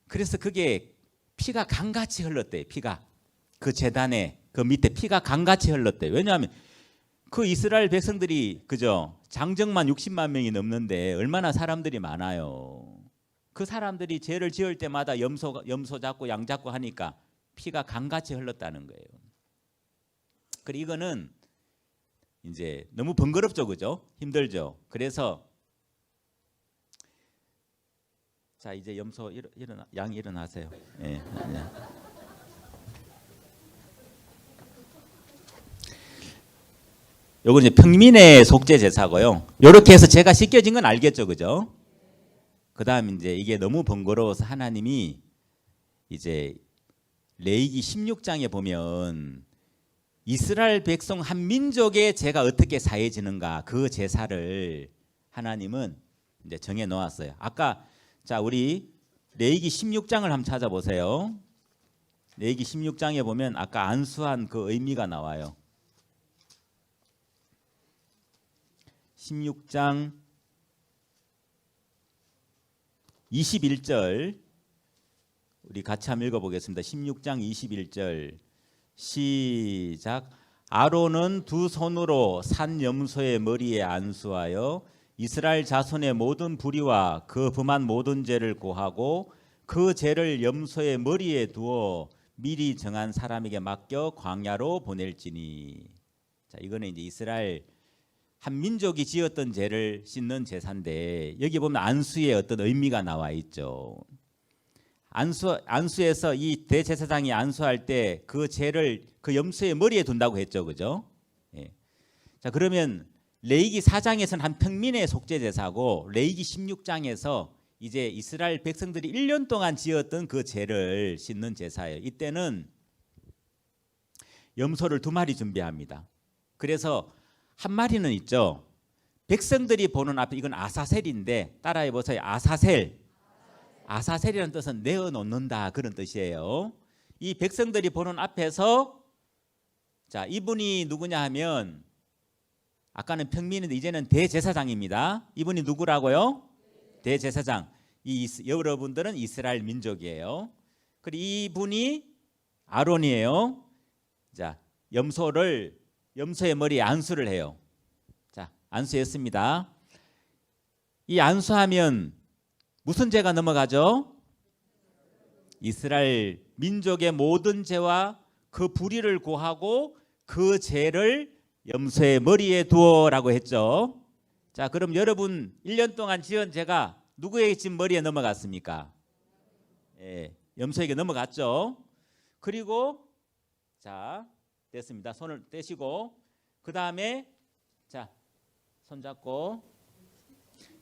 그래서 그게 피가 강같이 흘렀대요. 피가 그 제단에 그 밑에 피가 강같이 흘렀대요. 왜냐하면 그 이스라엘 백성들이, 그죠? 장정만 60만 명이 넘는데 얼마나 사람들이 많아요. 그 사람들이 죄를 지을 때마다 염소 잡고 양 잡고 하니까 피가 강같이 흘렀다는 거예요. 그리고 이거는 이제 너무 번거롭죠, 그죠? 힘들죠. 그래서 자, 이제 염소 양 일어나세요. 예. 요건 이제 평민의 속죄 제사고요. 요렇게 해서 제가 씻겨진 건 알겠죠, 그죠? 그다음 이제 이게 너무 번거로워서 하나님이 이제 레위기 16장에 보면 이스라엘 백성 한 민족의 죄가 어떻게 사해지는가, 그 제사를 하나님은 이제 정해 놓았어요. 아까 자, 우리 레위기 16장을 한번 찾아보세요. 레위기 16장에 보면 아까 안수한 그 의미가 나와요. 16장 21절 우리 같이 한번 읽어보겠습니다. 16장 21절 시작. 아론은 두 손으로 산 염소의 머리에 안수하여 이스라엘 자손의 모든 불의와 그 범한 모든 죄를 고하고 그 죄를 염소의 머리에 두어 미리 정한 사람에게 맡겨 광야로 보낼지니. 자, 이거는 이제 이스라엘 한 민족이 지었던 죄를 씻는 제사인데 여기 보면 안수의 어떤 의미가 나와 있죠. 안수에서 이 대제사장이 안수할 때 그 죄를 그 염소의 머리에 둔다고 했죠, 그죠? 예. 자, 그러면 레위기 4장에서는 한 평민의 속죄 제사고 레위기 16장에서 이제 이스라엘 백성들이 1년 동안 지었던 그 죄를 씻는 제사예요. 이때는 염소를 2마리 준비합니다. 그래서 한 마리는 있죠. 백성들이 보는 앞에, 이건 아사셀인데 따라해 보세요. 아사셀. 아사셀이라는 뜻은 내어놓는다, 그런 뜻이에요. 이 백성들이 보는 앞에서, 자, 이분이 누구냐 하면 아까는 평민인데 이제는 대제사장입니다. 이분이 누구라고요? 대제사장. 여러분들은 이스라엘 민족이에요. 그리고 이분이 아론이에요. 자, 염소의 머리에 안수를 해요. 자, 안수했습니다. 이 안수하면 무슨 죄가 넘어가죠? 이스라엘 민족의 모든 죄와 그 불의를 고하고 그 죄를 염소의 머리에 두어라고 했죠. 자, 그럼 여러분 1년 동안 지은 죄가 누구의 집 머리에 넘어갔습니까? 예, 염소에게 넘어갔죠. 그리고 자, 됐습니다. 손을 떼시고 그 다음에 자, 손 잡고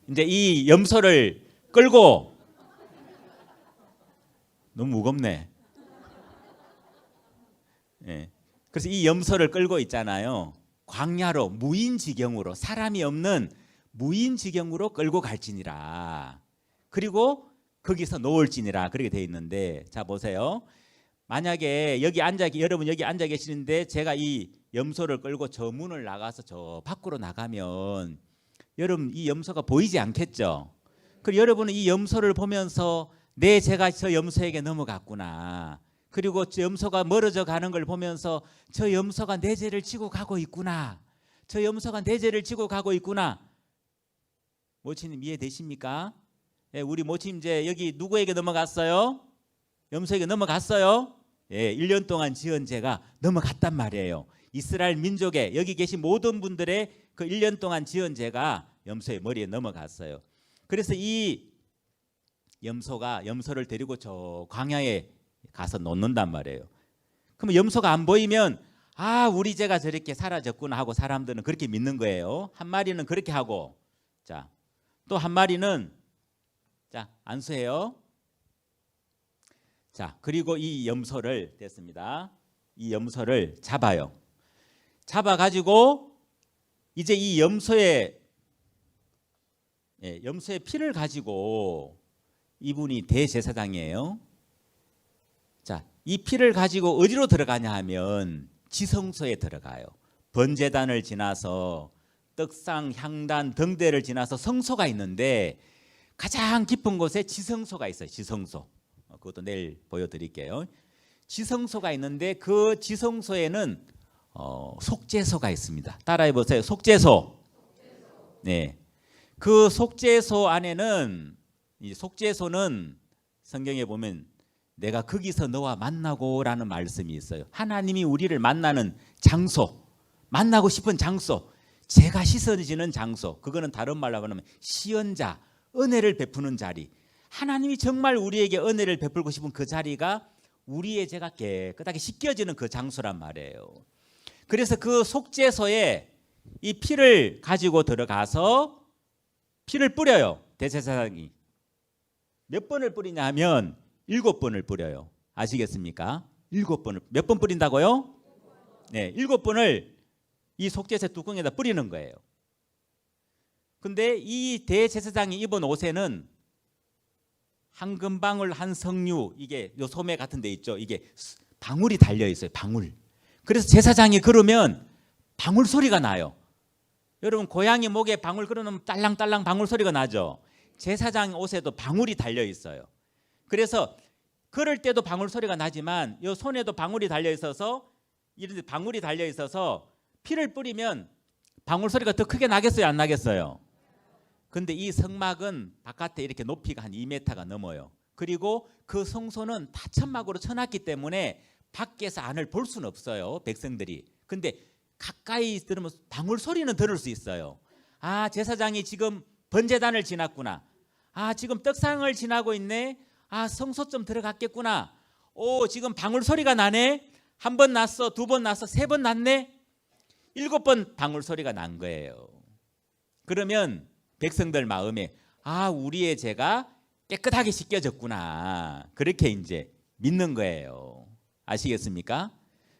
이제 이 염소를 끌고 너무 무겁네. 예. 그래서 이 염소를 끌고 있잖아요. 광야로 무인지경으로 사람이 없는 무인지경으로 끌고 갈지니라. 그리고 거기서 놓을지니라 그렇게 돼 있는데 자 보세요. 만약에 여러분 여기 앉아 계시는데 제가 이 염소를 끌고 저 문을 나가서 저 밖으로 나가면 여러분 이 염소가 보이지 않겠죠? 그리고 여러분은 이 염소를 보면서 내 죄가 저 염소에게 넘어갔구나. 그리고 저 염소가 멀어져 가는 걸 보면서 저 염소가 내 죄를 지고 가고 있구나. 저 염소가 내 죄를 지고 가고 있구나. 모치님 이해되십니까? 예, 우리 모치님 이제 여기 누구에게 넘어갔어요? 염소에게 넘어갔어요? 예, 1년 동안 지은 죄가 넘어갔단 말이에요. 이스라엘 민족의 여기 계신 모든 분들의 그 1년 동안 지은 죄가 염소의 머리에 넘어갔어요. 그래서 이 염소를 데리고 저 광야에 가서 놓는단 말이에요. 그럼 염소가 안 보이면 아, 우리 죄가 저렇게 사라졌구나 하고 사람들은 그렇게 믿는 거예요. 한 마리는 그렇게 하고 자, 또 한 마리는 자, 안수해요. 자, 그리고 이 염소를 됐습니다. 이 염소를 잡아요. 잡아 가지고 이제 이 염소의 피를 가지고 이분이 대제사장이에요. 자, 이 피를 가지고 어디로 들어가냐 하면 지성소에 들어가요. 번제단을 지나서 떡상, 향단, 등대를 지나서 성소가 있는데 가장 깊은 곳에 지성소가 있어요. 지성소. 그것도 내일 보여드릴게요. 지성소가 있는데 그 지성소에는 속죄소가 있습니다. 따라해 보세요. 속죄소. 네. 그 속죄소 안에는 이 속죄소는 성경에 보면 내가 거기서 너와 만나고라는 말씀이 있어요. 하나님이 우리를 만나는 장소, 만나고 싶은 장소, 죄가 씻어지는 장소. 그거는 다른 말로 하면 시언자, 은혜를 베푸는 자리. 하나님이 정말 우리에게 은혜를 베풀고 싶은 그 자리가 우리의 죄가 깨끗하게 씻겨지는 그 장소란 말이에요. 그래서 그 속죄소에 이 피를 가지고 들어가서 피를 뿌려요. 대제사장이. 몇 번을 뿌리냐 하면 7번을 뿌려요. 아시겠습니까? 7번을. 몇 번 뿌린다고요? 네, 7번을 이 속죄소 뚜껑에다 뿌리는 거예요. 근데 이 대제사장이 입은 옷에는 한 금방울 한 석류, 이게 요 소매 같은 데 있죠. 이게 방울이 달려 있어요. 방울. 그래서 제사장이 그러면 방울 소리가 나요. 여러분 고양이 목에 방울 걸어놓으면 딸랑딸랑 방울 소리가 나죠. 제사장 옷에도 방울이 달려 있어요. 그래서 걸을 때도 방울 소리가 나지만 요 손에도 방울이 달려 있어서 이런 데 방울이 달려 있어서 피를 뿌리면 방울 소리가 더 크게 나겠어요, 안 나겠어요? 근데 이 성막은 바깥에 이렇게 높이가 한 2m가 넘어요. 그리고 그 성소는 다 천막으로 쳐놨기 때문에 밖에서 안을 볼 수는 없어요, 백성들이. 근데 가까이 들으면 방울 소리는 들을 수 있어요. 아, 제사장이 지금 번제단을 지났구나. 아, 지금 떡상을 지나고 있네. 아, 성소 좀 들어갔겠구나. 오, 지금 방울 소리가 나네. 한 번 났어, 두 번 났어, 세 번 났네. 7번 방울 소리가 난 거예요. 그러면 백성들 마음에 아, 우리의 죄가 깨끗하게 씻겨졌구나. 그렇게 이제 믿는 거예요. 아시겠습니까?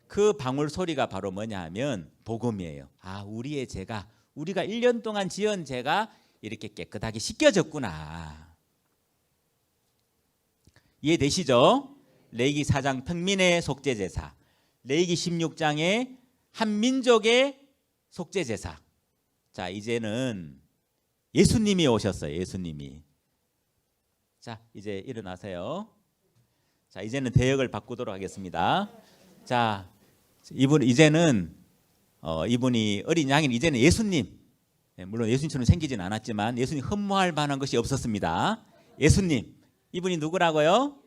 그 방울 소리가 바로 뭐냐 하면 복음이에요. 아, 우리의 죄가, 우리가 1년 동안 지은 죄가 이렇게 깨끗하게 씻겨졌구나. 이해되시죠? 레위기 4장 평민의 속죄제사, 레위기 16장의 한 민족의 속죄제사. 자, 이제는 예수님이 오셨어요. 예수님이. 자, 이제 일어나세요. 자, 이제는 대역을 바꾸도록 하겠습니다. 자, 이제는 이분이 어린 양인 이제는 예수님. 물론 예수님처럼 생기진 않았지만 예수님 흠모할 만한 것이 없었습니다. 예수님. 이분이 누구라고요?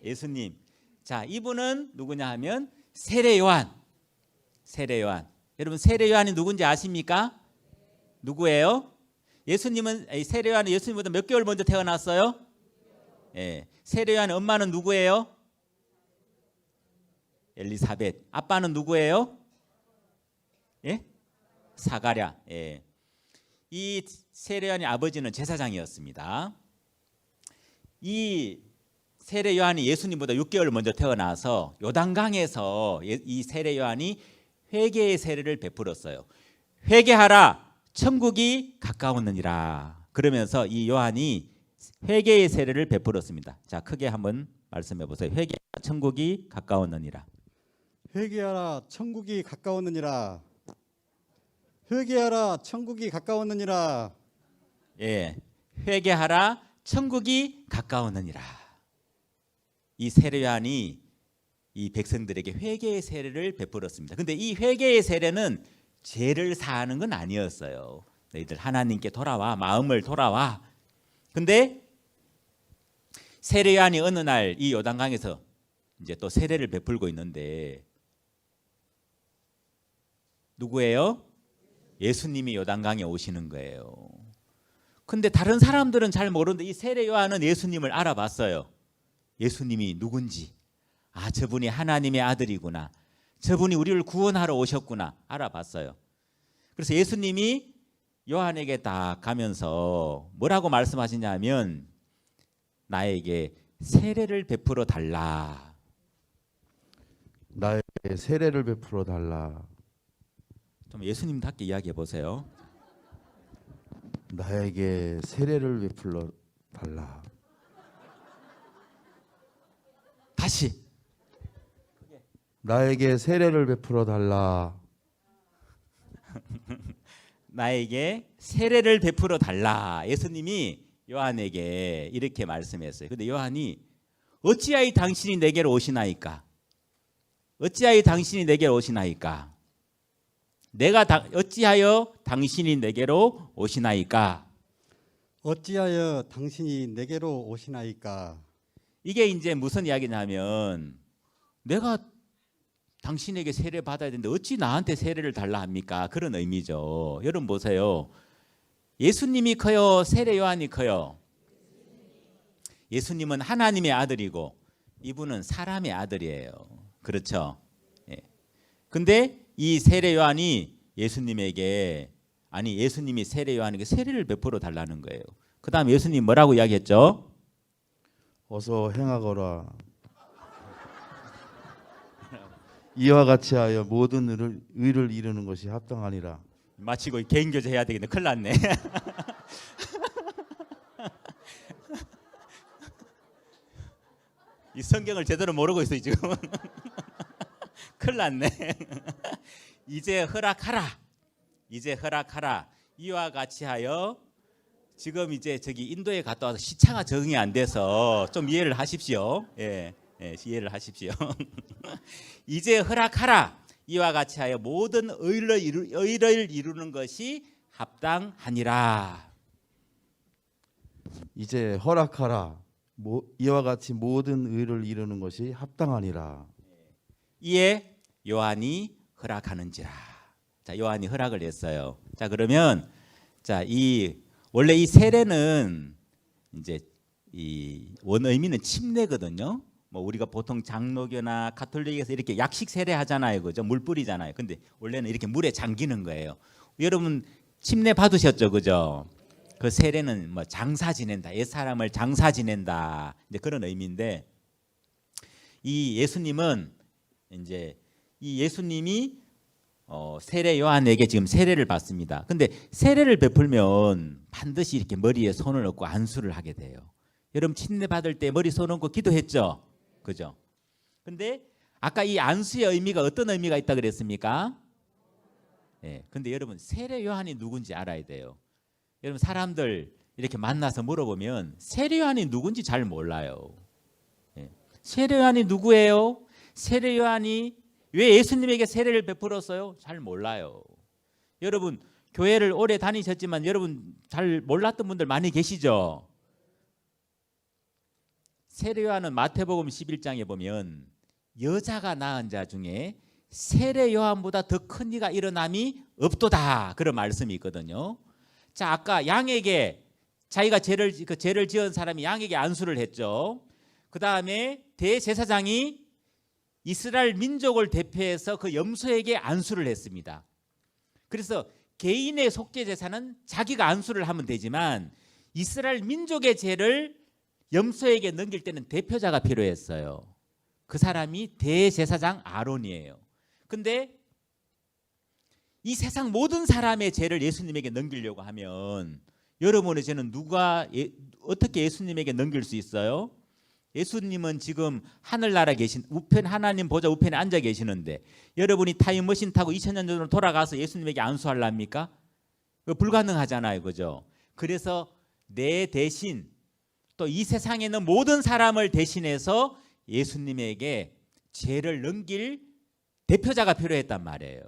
예수님. 자, 이분은 누구냐 하면 세례 요한. 세례 요한. 여러분 세례 요한이 누군지 아십니까? 누구예요? 예수님은 세례 요한은 예수님보다 몇 개월 먼저 태어났어요? 예. 세례 요한의 엄마는 누구예요? 엘리사벳. 아빠는 누구예요? 예? 사가랴. 예. 이 세례 요한의 아버지는 제사장이었습니다. 이 세례 요한이 예수님보다 6개월 먼저 태어나서 요단강에서 이 세례 요한이 회개의 세례를 베풀었어요. 회개하라, 천국이 가까웠느니라. 그러면서 이 요한이 회개의 세례를 베풀었습니다. 자, 크게 한번 말씀해 보세요. 회개하라, 천국이 가까웠느니라. 회개하라 천국이 가까웠느니라. 회개하라 천국이 가까웠느니라. 예, 회개하라, 천국이 가까웠느니라. 이 세례 요한이 이 백성들에게 회개의 세례를 베풀었습니다. 근데 이 회개의 세례는 죄를 사하는 건 아니었어요. 너희들 하나님께 돌아와, 마음을 돌아와. 근데 세례 요한이 어느 날 이 요단강에서 이제 또 세례를 베풀고 있는데 누구예요? 예수님이 요단강에 오시는 거예요. 근데 다른 사람들은 잘 모르는데 이 세례 요한은 예수님을 알아봤어요. 예수님이 누군지. 아, 저분이 하나님의 아들이구나. 저분이 우리를 구원하러 오셨구나. 알아봤어요. 그래서 예수님이 요한에게 딱 가면서 뭐라고 말씀하시냐면 나에게 세례를 베풀어 달라. 나에게 세례를 베풀어 달라. 좀 예수님답게 이야기해 보세요. 나에게 세례를 베풀어 달라. 다시. 나에게 세례를 베풀어 달라. 나에게 세례를 베풀어 달라. 예수님이 요한에게 이렇게 말씀했어요. 근데 요한이 어찌하여 당신이 내게로 오시나이까? 어찌하여 당신이 내게로 오시나이까? 어찌하여 당신이 내게로 오시나이까? 어찌하여 당신이 내게로 오시나이까? 이게 이제 무슨 이야기냐면 내가 당신에게 세례 받아야 되는데 어찌 나한테 세례를 달라 합니까? 그런 의미죠. 여러분 보세요. 예수님이 커요? 세례 요한이 커요? 예수님은 하나님의 아들이고 이분은 사람의 아들이에요. 그렇죠? 예. 근데 이 세례 요한이 예수님에게 예수님이 세례 요한에게 세례를 베풀어 달라는 거예요. 그다음 예수님 뭐라고 이야기했죠? 어서 행하거라. 이와 같이 하여 모든 의를 이루는 것이 합당하니라. 마치고 개인교제 해야 되겠네. 큰일 났네. 이 성경을 제대로 모르고 있어요 지금. 큰일 났네. 이제 허락하라. 이제 허락하라. 이와 같이 하여 지금 이제 저기 인도에 갔다 와서 시차가 적응이 안 돼서 좀 이해를 하십시오. 예, 이해를 하십시오. 이제 허락하라. 이와 같이 하여 모든 의를 이루는 것이 합당하니라. 이제 허락하라. 이와 같이 모든 의를 이루는 것이 합당하니라. 이에 요한이 허락하는지라. 자, 요한이 허락을 했어요. 자, 그러면 원래 이 세례는 이제 이 원의미는 침례거든요. 뭐 우리가 보통 장로교나 가톨릭에서 이렇게 약식 세례 하잖아요. 그죠? 물 뿌리잖아요. 근데 원래는 이렇게 물에 잠기는 거예요. 여러분 침례 받으셨죠? 그죠? 그 세례는 뭐 장사 지낸다. 옛사람을 장사 지낸다. 이제 그런 의미인데 이 예수님은 이제 이 예수님이 세례 요한에게 지금 세례를 받습니다. 근데 세례를 베풀면 반드시 이렇게 머리에 손을 얹고 안수를 하게 돼요. 여러분 침례 받을 때 머리 손 얹고 기도했죠? 그죠? 근데 아까 이 안수의 의미가 어떤 의미가 있다 그랬습니까? 예. 근데 여러분 세례 요한이 누군지 알아야 돼요. 여러분 사람들 이렇게 만나서 물어보면 세례요한이 누군지 잘 몰라요. 예. 세례요한이 누구예요? 세례요한이 왜 예수님에게 세례를 베풀었어요? 잘 몰라요. 여러분 교회를 오래 다니셨지만 여러분 잘 몰랐던 분들 많이 계시죠? 세례요한은 마태복음 11장에 보면 여자가 낳은 자 중에 세례요한보다 더 큰 이가 일어남이 없도다 그런 말씀이 있거든요. 자, 아까 양에게 자기가 죄를 지은 사람이 양에게 안수를 했죠. 그 다음에 대제사장이 이스라엘 민족을 대표해서 그 염소에게 안수를 했습니다. 그래서 개인의 속죄 제사는 자기가 안수를 하면 되지만 이스라엘 민족의 죄를 염소에게 넘길 때는 대표자가 필요했어요. 그 사람이 대제사장 아론이에요. 근데 이 세상 모든 사람의 죄를 예수님에게 넘기려고 하면 여러분의 죄는 어떻게 예수님에게 넘길 수 있어요? 예수님은 지금 하늘나라 계신 우편 하나님 보좌 우편에 앉아 계시는데 여러분이 타임머신 타고 2000년 전으로 돌아가서 예수님에게 안수하랍니까? 그거 불가능하잖아요. 그죠? 그래서 내 대신 또 이 세상에 있는 모든 사람을 대신해서 예수님에게 죄를 넘길 대표자가 필요했단 말이에요.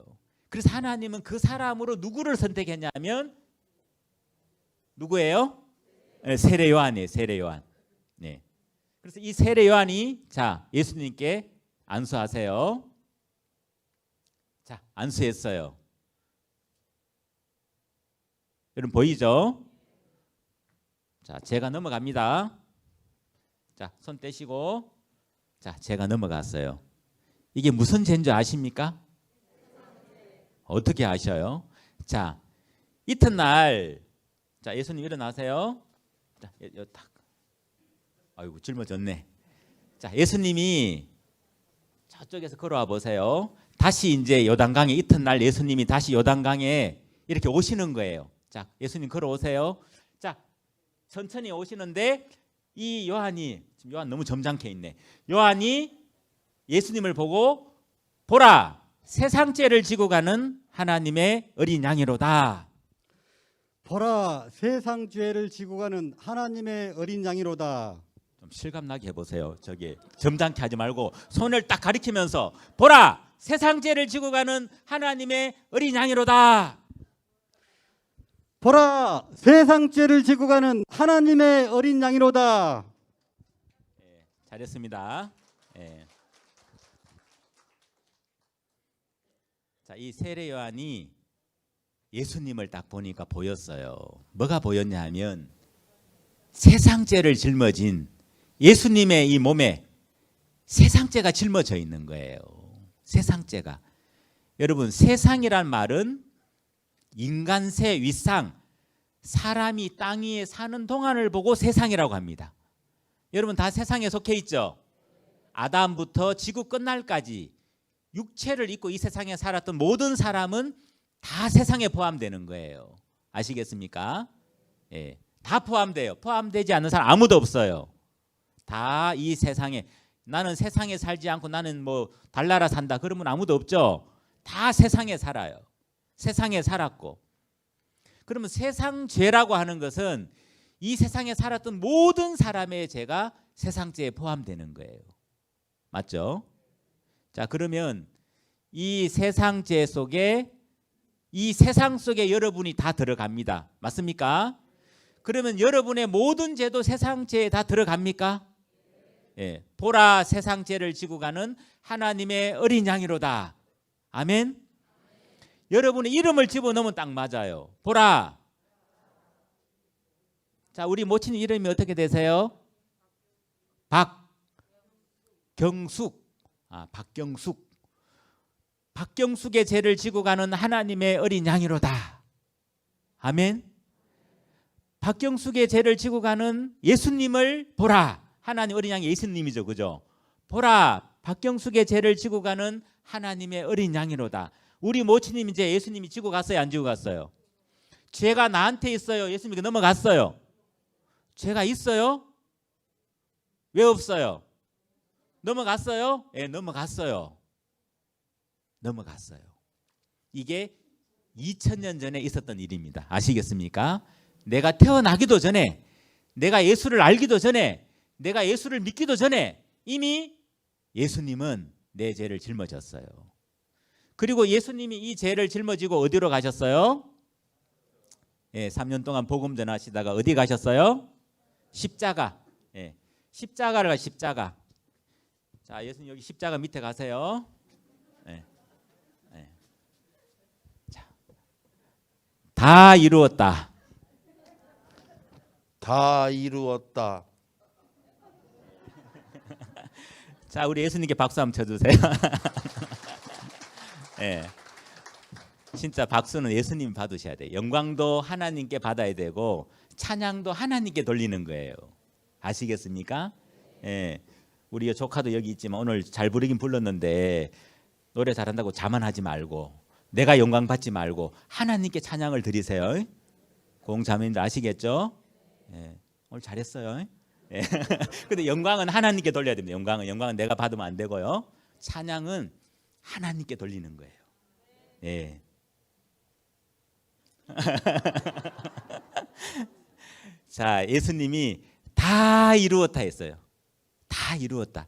그래서 하나님은 그 사람으로 누구를 선택했냐면 누구예요? 네, 세례요한이에요. 세례요한. 네. 그래서 이 세례요한이 자 예수님께 안수하세요. 자 안수했어요. 여러분 보이죠? 자 제가 넘어갑니다. 자 손 떼시고 자 제가 넘어갔어요. 이게 무슨 죄인 줄 아십니까? 어떻게 아셔요? 자 이튿날 자 예수님 일어나세요. 자 딱. 아이고 짊어졌네. 자 예수님이 저쪽에서 걸어와 보세요. 다시 이제 요단강에 이튿날 예수님이 다시 요단강에 이렇게 오시는 거예요. 자 예수님 걸어오세요. 자 천천히 오시는데 이 요한이 지금 요한 너무 점잖게 있네. 요한이 예수님을 보고 보라 세상 죄를 지고 가는 하나님의 어린 양이로다. 보라 세상 죄를 지고 가는 하나님의 어린 양이로다. 좀 실감나게 해보세요. 저기 점잖게 하지 말고 손을 딱 가리키면서 보라 세상 죄를 지고 가는 하나님의 어린 양이로다. 보라 세상 죄를 지고 가는 하나님의 어린 양이로다. 예, 잘했습니다. 예. 자, 이 세례 요한이 예수님을 딱 보니까 보였어요. 뭐가 보였냐 하면 세상 죄를 짊어진 예수님의 이 몸에 세상 죄가 짊어져 있는 거예요. 세상 죄가. 여러분 세상이란 말은 인간세 윗상 사람이 땅 위에 사는 동안을 보고 세상이라고 합니다. 여러분 다 세상에 속해 있죠. 아담부터 지구 끝날까지 육체를 입고 이 세상에 살았던 모든 사람은 다 세상에 포함되는 거예요. 아시겠습니까? 예, 다 포함돼요. 포함되지 않는 사람 아무도 없어요. 다 이 세상에 나는 세상에 살지 않고 나는 뭐 달나라 산다 그러면 아무도 없죠. 다 세상에 살아요. 세상에 살았고 그러면 세상 죄라고 하는 것은 이 세상에 살았던 모든 사람의 죄가 세상 죄에 포함되는 거예요. 맞죠? 자 그러면 이 세상 죄 속에 이 세상 속에 여러분이 다 들어갑니다. 맞습니까? 그러면 여러분의 모든 죄도 세상 죄에 다 들어갑니까? 예, 보라 세상 죄를 지고 가는 하나님의 어린 양이로다. 아멘. 여러분의 이름을 집어넣으면 딱 맞아요. 보라. 자, 우리 모친 이름이 어떻게 되세요? 박경숙. 박경숙. 박경숙의 죄를 지고 가는 하나님의 어린 양이로다. 아멘. 박경숙의 죄를 지고 가는 예수님을 보라. 하나님 어린 양이 예수님이죠. 그죠? 보라. 박경숙의 죄를 지고 가는 하나님의 어린 양이로다. 우리 모친님 이제 예수님이 지고 갔어요? 안 지고 갔어요? 죄가 나한테 있어요? 예수님이 넘어갔어요? 죄가 있어요? 왜 없어요? 넘어갔어요? 예, 넘어갔어요. 넘어갔어요. 이게 2000년 전에 있었던 일입니다. 아시겠습니까? 내가 태어나기도 전에, 내가 예수를 알기도 전에, 내가 예수를 믿기도 전에 이미 예수님은 내 죄를 짊어졌어요. 그리고 예수님이 이 죄를 짊어지고 어디로 가셨어요? 3년 동안 복음 전하시다가 어디 가셨어요? 십자가. 십자가를 가, 십자가. 자, 예수님 여기 십자가 밑에 가세요. 자, 다 이루었다. 다 이루었다. 자, 우리 예수님께 박수 한번 쳐주세요. 진짜 박수는 예수님이 받으셔야 돼요. 영광도 하나님께 받아야 되고 찬양도 하나님께 돌리는 거예요. 아시겠습니까? 우리 조카도 여기 있지만 오늘 잘 부르긴 불렀는데 노래 잘한다고 자만하지 말고 내가 영광 받지 말고 하나님께 찬양을 드리세요. 공자매님들 아시겠죠? 오늘 잘했어요. 근데 영광은 하나님께 돌려야 됩니다. 영광은 내가 받으면 안 되고요. 찬양은 하나님께 돌리는 거예요. 자, 예수님이 다 이루었다 했어요. 다 이루었다.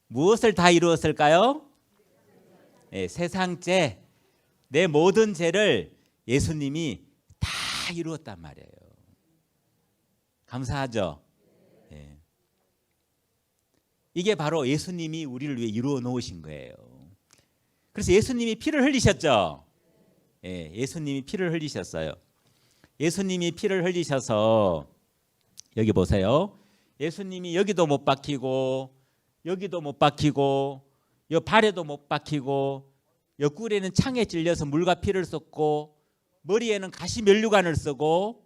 무엇을 다 이루었을까요? 세상 죄, 내 모든 죄를 예수님이 다 이루었단 말이에요. 감사하죠? 이게 바로 예수님이 우리를 위해 이루어 놓으신 거예요. 그래서 예수님이 피를 흘리셨죠? 예수님이 피를 흘리셨어요. 예수님이 피를 흘리셔서 여기 보세요. 예수님이 여기도 못 박히고 여기도 못 박히고 여 발에도 못 박히고 옆구리에는 창에 찔려서 물과 피를 쏟고 머리에는 가시 면류관을 쓰고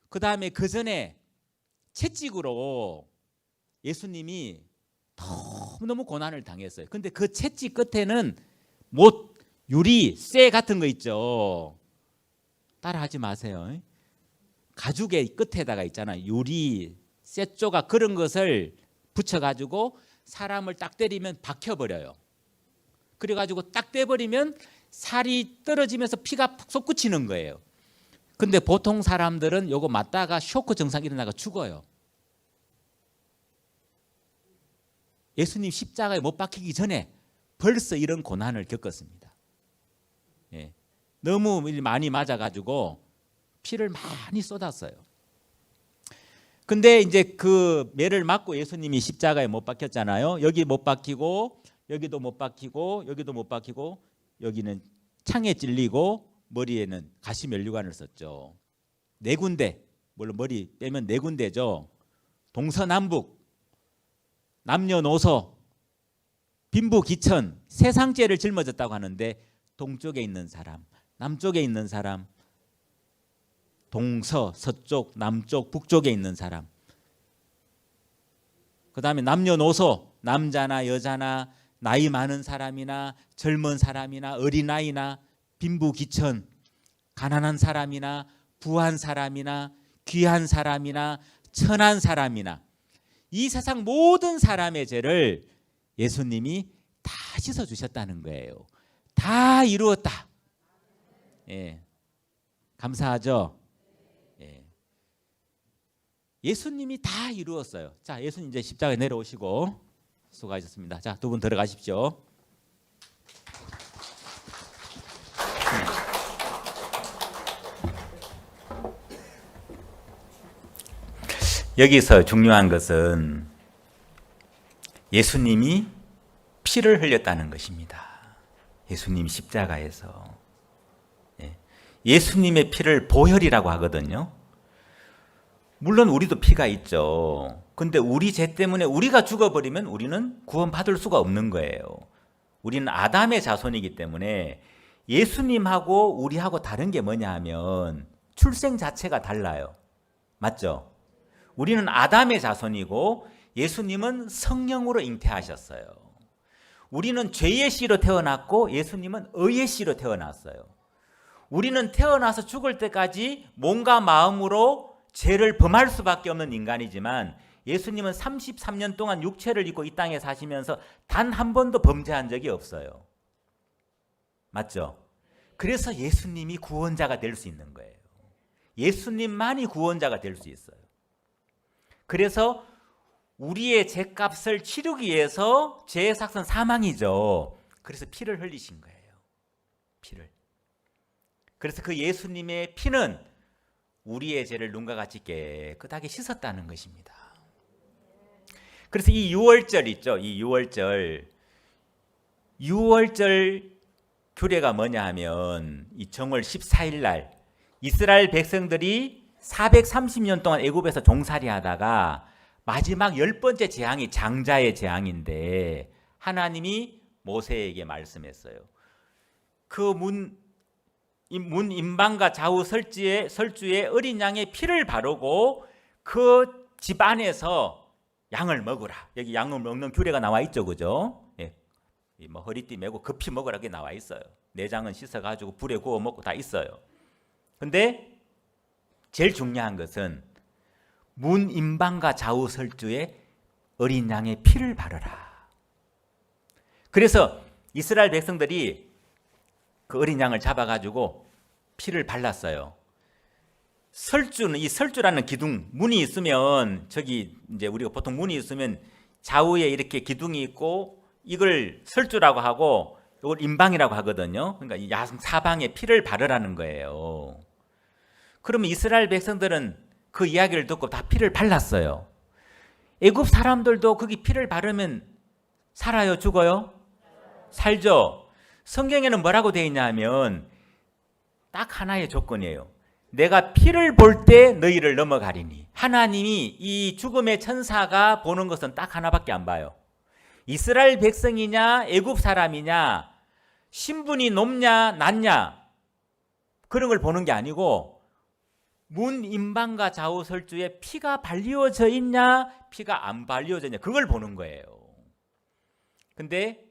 그 다음에 그 전에 채찍으로 예수님이 너무너무 고난을 당했어요. 근데 그 채찍 끝에는 못, 유리, 쇠 같은 거 있죠. 따라하지 마세요. 가죽의 끝에다가 있잖아요. 유리, 쇠 조각 그런 것을 붙여가지고 사람을 딱 때리면 박혀버려요. 그래가지고 딱 떼버리면 살이 떨어지면서 피가 푹 솟구치는 거예요. 근데 보통 사람들은 요거 맞다가 쇼크 증상 일어나가 죽어요. 예수님 십자가에 못 박히기 전에 벌써 이런 고난을 겪었습니다. 너무 많이 맞아가지고 피를 많이 쏟았어요. 근데 이제 그 매를 맞고 예수님이 십자가에 못 박혔잖아요. 여기 못 박히고 여기도 못 박히고 여기도 못 박히고 여기는 창에 찔리고 머리에는 가시 면류관을 썼죠. 네 군데, 물론 머리 빼면 네 군데죠. 동서남북, 남녀노소, 빈부귀천, 세상죄를 짊어졌다고 하는데 동쪽에 있는 사람, 남쪽에 있는 사람, 동서, 서쪽, 남쪽, 북쪽에 있는 사람, 그 다음에 남녀노소, 남자나 여자나 나이 많은 사람이나 젊은 사람이나 어린아이나 빈부귀천, 가난한 사람이나 부한 사람이나 귀한 사람이나 천한 사람이나 이 세상 모든 사람의 죄를 예수님이 다 씻어주셨다는 거예요. 다 이루었다. 감사하죠? 예수님이 다 이루었어요. 자, 예수님 이제 십자가에 내려오시고 수고하셨습니다. 자, 두 분 들어가십시오. 여기서 중요한 것은 예수님이 피를 흘렸다는 것입니다. 예수님이 십자가에서 예수님의 피를 보혈이라고 하거든요. 물론 우리도 피가 있죠. 근데 우리 죄 때문에 우리가 죽어버리면 우리는 구원받을 수가 없는 거예요. 우리는 아담의 자손이기 때문에 예수님하고 우리하고 다른 게 뭐냐 하면 출생 자체가 달라요. 맞죠? 우리는 아담의 자손이고 예수님은 성령으로 잉태하셨어요. 우리는 죄의 씨로 태어났고 예수님은 의의 씨로 태어났어요. 우리는 태어나서 죽을 때까지 몸과 마음으로 죄를 범할 수밖에 없는 인간이지만 예수님은 33년 동안 육체를 입고 이 땅에 사시면서 단 한 번도 범죄한 적이 없어요. 맞죠? 그래서 예수님이 구원자가 될 수 있는 거예요. 예수님만이 구원자가 될 수 있어요. 그래서 우리의 죄값을 치르기 위해서 죄의 삭은 사망이죠. 그래서 피를 흘리신 거예요. 피를. 그래서 그 예수님의 피는 우리의 죄를 눈과 같이 깨끗하게 씻었다는 것입니다. 그래서 이 유월절 있죠. 이 유월절 규례가 뭐냐 하면 이 정월 14일 날 이스라엘 백성들이 430년 동안 애굽에서 종살이 하다가 마지막 10번째 재앙이 장자의 재앙인데 하나님이 모세에게 말씀했어요. 그 문 임방과 좌우 설주에 어린 양의 피를 바르고 그 집 안에서 양을 먹으라. 여기 양을 먹는 규례가 나와 있죠, 그죠? 예. 뭐 허리띠 메고 급히 먹으라 게 나와 있어요. 내장은 씻어가지고 불에 구워 먹고 다 있어요. 근데 제일 중요한 것은 문 임방과 좌우 설주에 어린 양의 피를 바르라. 그래서 이스라엘 백성들이 그 어린 양을 잡아가지고 피를 발랐어요. 설주는 이 설주라는 기둥 문이 있으면 저기 이제 우리가 보통 문이 있으면 좌우에 이렇게 기둥이 있고 이걸 설주라고 하고 이걸 임방이라고 하거든요. 그러니까 이 사방에 피를 바르라는 거예요. 그러면 이스라엘 백성들은 그 이야기를 듣고 다 피를 발랐어요. 애굽 사람들도 거기 피를 바르면 살아요, 죽어요? 살죠. 성경에는 뭐라고 되어 있냐 하면 딱 하나의 조건이에요. 내가 피를 볼 때 너희를 넘어가리니. 하나님이 이 죽음의 천사가 보는 것은 딱 하나밖에 안 봐요. 이스라엘 백성이냐 애굽 사람이냐 신분이 높냐 낮냐 그런 걸 보는 게 아니고 문 임방과 좌우 설주에 피가 발리어져 있냐 피가 안 발리어져 있냐 그걸 보는 거예요. 근데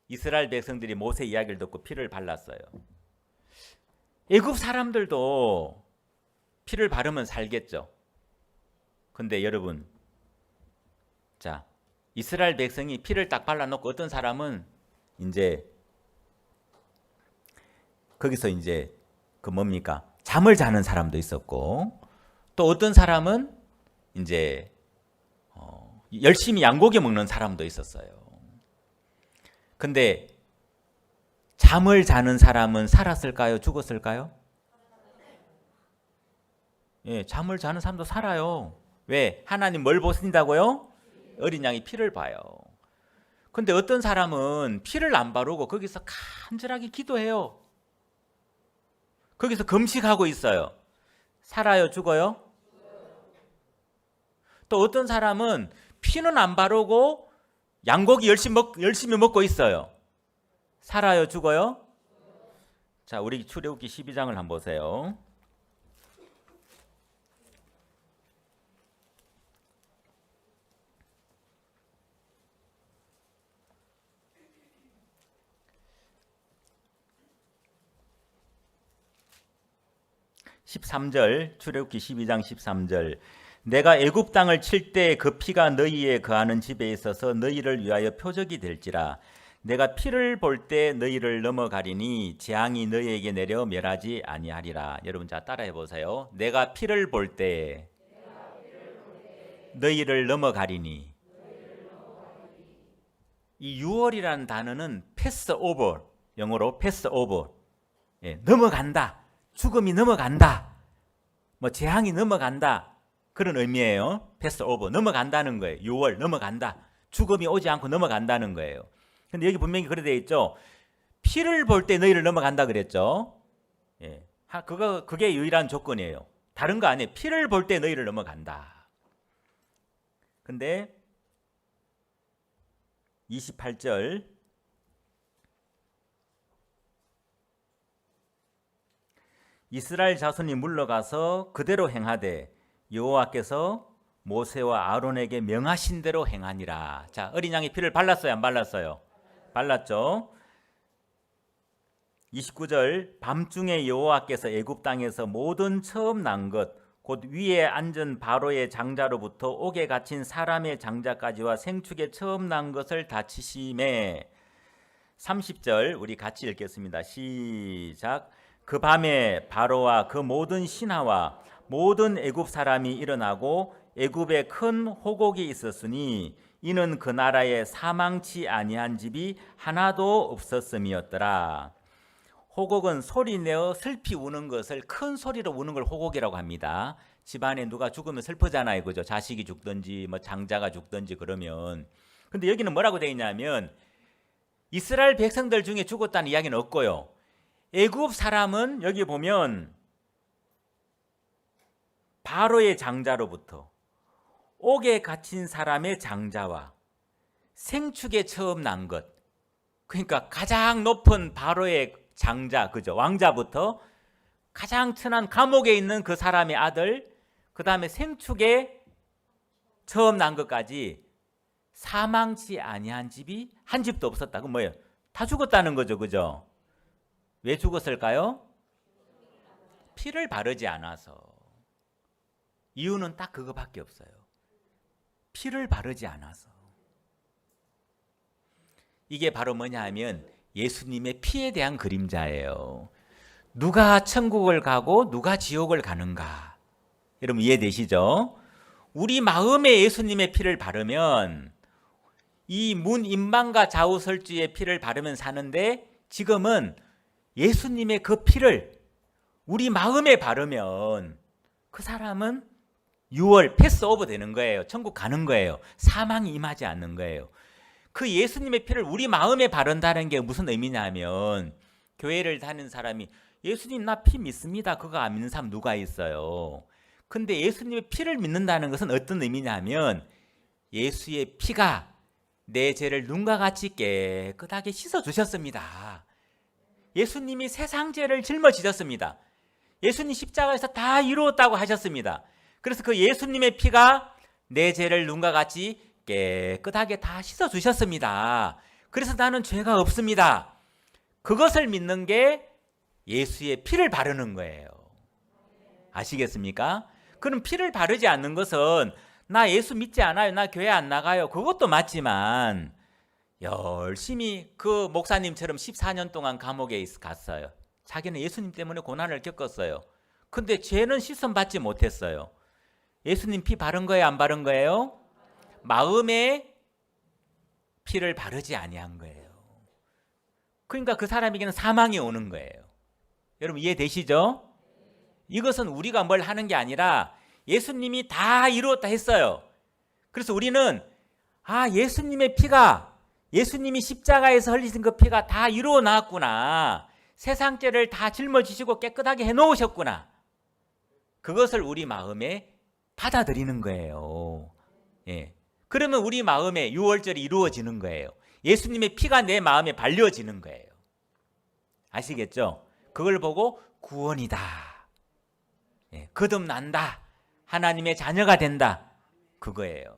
이스라엘 백성들이 모세 이야기를 듣고 피를 발랐어요. 애굽 사람들도 피를 바르면 살겠죠. 근데 여러분, 자, 이스라엘 백성이 피를 딱 발라놓고 어떤 사람은 이제 거기서 이제 그 뭡니까? 잠을 자는 사람도 있었고 또 어떤 사람은 이제 열심히 양고기 먹는 사람도 있었어요. 근데 잠을 자는 사람은 살았을까요? 죽었을까요? 예, 잠을 자는 사람도 살아요. 왜? 하나님 뭘 보신다고요? 어린 양이 피를 봐요. 근데 어떤 사람은 피를 안 바르고 거기서 간절하게 기도해요. 거기서 금식하고 있어요. 살아요? 죽어요? 또 어떤 사람은 피는 안 바르고 양고기 열심히 먹고 있어요. 살아요? 죽어요? 자, 우리 출애굽기 12장을 한번 보세요. 출애굽기 12장 13절 내가 애굽 땅을 칠 때 그 피가 너희의 거하는 집에 있어서 너희를 위하여 표적이 될지라 내가 피를 볼 때 너희를 넘어가리니 재앙이 너희에게 내려 멸하지 아니하리라. 여러분 자 따라해 보세요. 내가 피를 볼 때 너희를 넘어가리니. 이 6월이라는 단어는 패스 오버, 영어로 패스 오버. 예, 넘어간다. 죽음이 넘어간다. 뭐 재앙이 넘어간다. 그런 의미예요. 패스 오버. 넘어간다는 거예요. 6월 넘어간다. 죽음이 오지 않고 넘어간다는 거예요. 근데 여기 분명히 그래 되어 있죠. 피를 볼 때 너희를 넘어간다 그랬죠. 예. 그게 유일한 조건이에요. 다른 거 아니에요. 피를 볼 때 너희를 넘어간다. 근데 28절 이스라엘 자손이 물러가서 그대로 행하되 여호와께서 모세와 아론에게 명하신 대로 행하니라. 자, 어린 양의 피를 발랐어요, 안 발랐어요? 발랐죠. 29절 밤중에 여호와께서 애굽 땅에서 모든 처음 난 것 곧 위에 앉은 바로의 장자로부터 옥에 갇힌 사람의 장자까지와 생축의 처음 난 것을 다 치심에 30절 우리 같이 읽겠습니다. 시작. 그 밤에 바로와 그 모든 신하와 모든 애굽 사람이 일어나고 애굽에 큰 호곡이 있었으니 이는 그 나라에 사망치 아니한 집이 하나도 없었음이었더라. 호곡은 소리내어 슬피 우는 것을 큰 소리로 우는 걸 호곡이라고 합니다. 집안에 누가 죽으면 슬프잖아요, 그죠? 자식이 죽든지 뭐 장자가 죽든지 그러면. 근데 여기는 뭐라고 되어 있냐면 이스라엘 백성들 중에 죽었다는 이야기는 없고요. 애굽 사람은 여기 보면 바로의 장자로부터 옥에 갇힌 사람의 장자와 생축에 처음 난 것, 그러니까 가장 높은 바로의 장자, 그죠? 왕자부터 가장 천한 감옥에 있는 그 사람의 아들, 그 다음에 생축에 처음 난 것까지 사망치 아니한 집이 한 집도 없었다. 그건 뭐예요? 다 죽었다는 거죠, 그죠? 왜 죽었을까요? 피를 바르지 않아서. 이유는 딱 그거밖에 없어요. 피를 바르지 않아서. 이게 바로 뭐냐 하면 예수님의 피에 대한 그림자예요. 누가 천국을 가고 누가 지옥을 가는가. 여러분 이해되시죠? 우리 마음에 예수님의 피를 바르면 이 문인방과 좌우설주의 피를 바르면 사는데 지금은 예수님의 그 피를 우리 마음에 바르면 그 사람은 6월 패스오버 되는 거예요. 천국 가는 거예요. 사망이 임하지 않는 거예요. 그 예수님의 피를 우리 마음에 바른다는 게 무슨 의미냐 하면 교회를 다니는 사람이 예수님 나 피 믿습니다. 그거 안 믿는 사람 누가 있어요. 근데 예수님의 피를 믿는다는 것은 어떤 의미냐 하면 예수의 피가 내 죄를 눈과 같이 깨끗하게 씻어주셨습니다. 예수님이 세상 죄를 짊어지셨습니다. 예수님 십자가에서 다 이루었다고 하셨습니다. 그래서 그 예수님의 피가 내 죄를 눈과 같이 깨끗하게 다 씻어주셨습니다. 그래서 나는 죄가 없습니다. 그것을 믿는 게 예수의 피를 바르는 거예요. 아시겠습니까? 그럼 피를 바르지 않는 것은 나 예수 믿지 않아요. 나 교회 안 나가요. 그것도 맞지만 열심히 그 목사님처럼 14년 동안 감옥에 갔어요. 자기는 예수님 때문에 고난을 겪었어요. 근데 죄는 시선받지 못했어요. 예수님 피 바른 거예요? 안 바른 거예요? 마음에 피를 바르지 아니한 거예요. 그러니까 그 사람에게는 사망이 오는 거예요. 여러분 이해되시죠? 이것은 우리가 뭘 하는 게 아니라 예수님이 다 이루었다 했어요. 그래서 우리는 예수님의 피가 예수님이 십자가에서 흘리신 그 피가 다 이루어 나왔구나. 세상 죄를 다 짊어지시고 깨끗하게 해놓으셨구나. 그것을 우리 마음에 받아들이는 거예요. 예. 그러면 우리 마음에 유월절이 이루어지는 거예요. 예수님의 피가 내 마음에 발려지는 거예요. 아시겠죠? 그걸 보고 구원이다. 예. 거듭난다. 하나님의 자녀가 된다. 그거예요.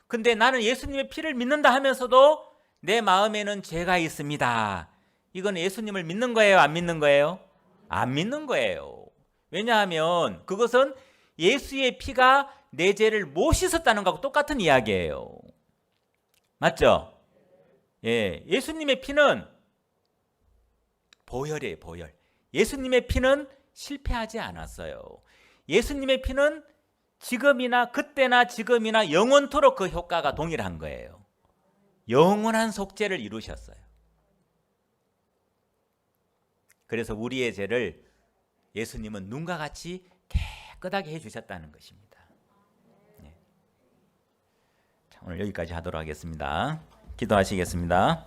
근데 나는 예수님의 피를 믿는다 하면서도 내 마음에는 죄가 있습니다. 이건 예수님을 믿는 거예요? 안 믿는 거예요? 안 믿는 거예요. 왜냐하면 그것은 예수의 피가 내 죄를 못 씻었다는 것하고 똑같은 이야기예요. 맞죠? 예, 예수님의 피는 보혈이에요, 보혈. 예수님의 피는 실패하지 않았어요. 예수님의 피는 지금이나 그때나 지금이나 영원토록 그 효과가 동일한 거예요. 영원한 속죄를 이루셨어요. 그래서 우리의 죄를 예수님은 눈과 같이 깨끗하게 해주셨다는 것입니다. 네. 자, 오늘 여기까지 하도록 하겠습니다. 기도하시겠습니다.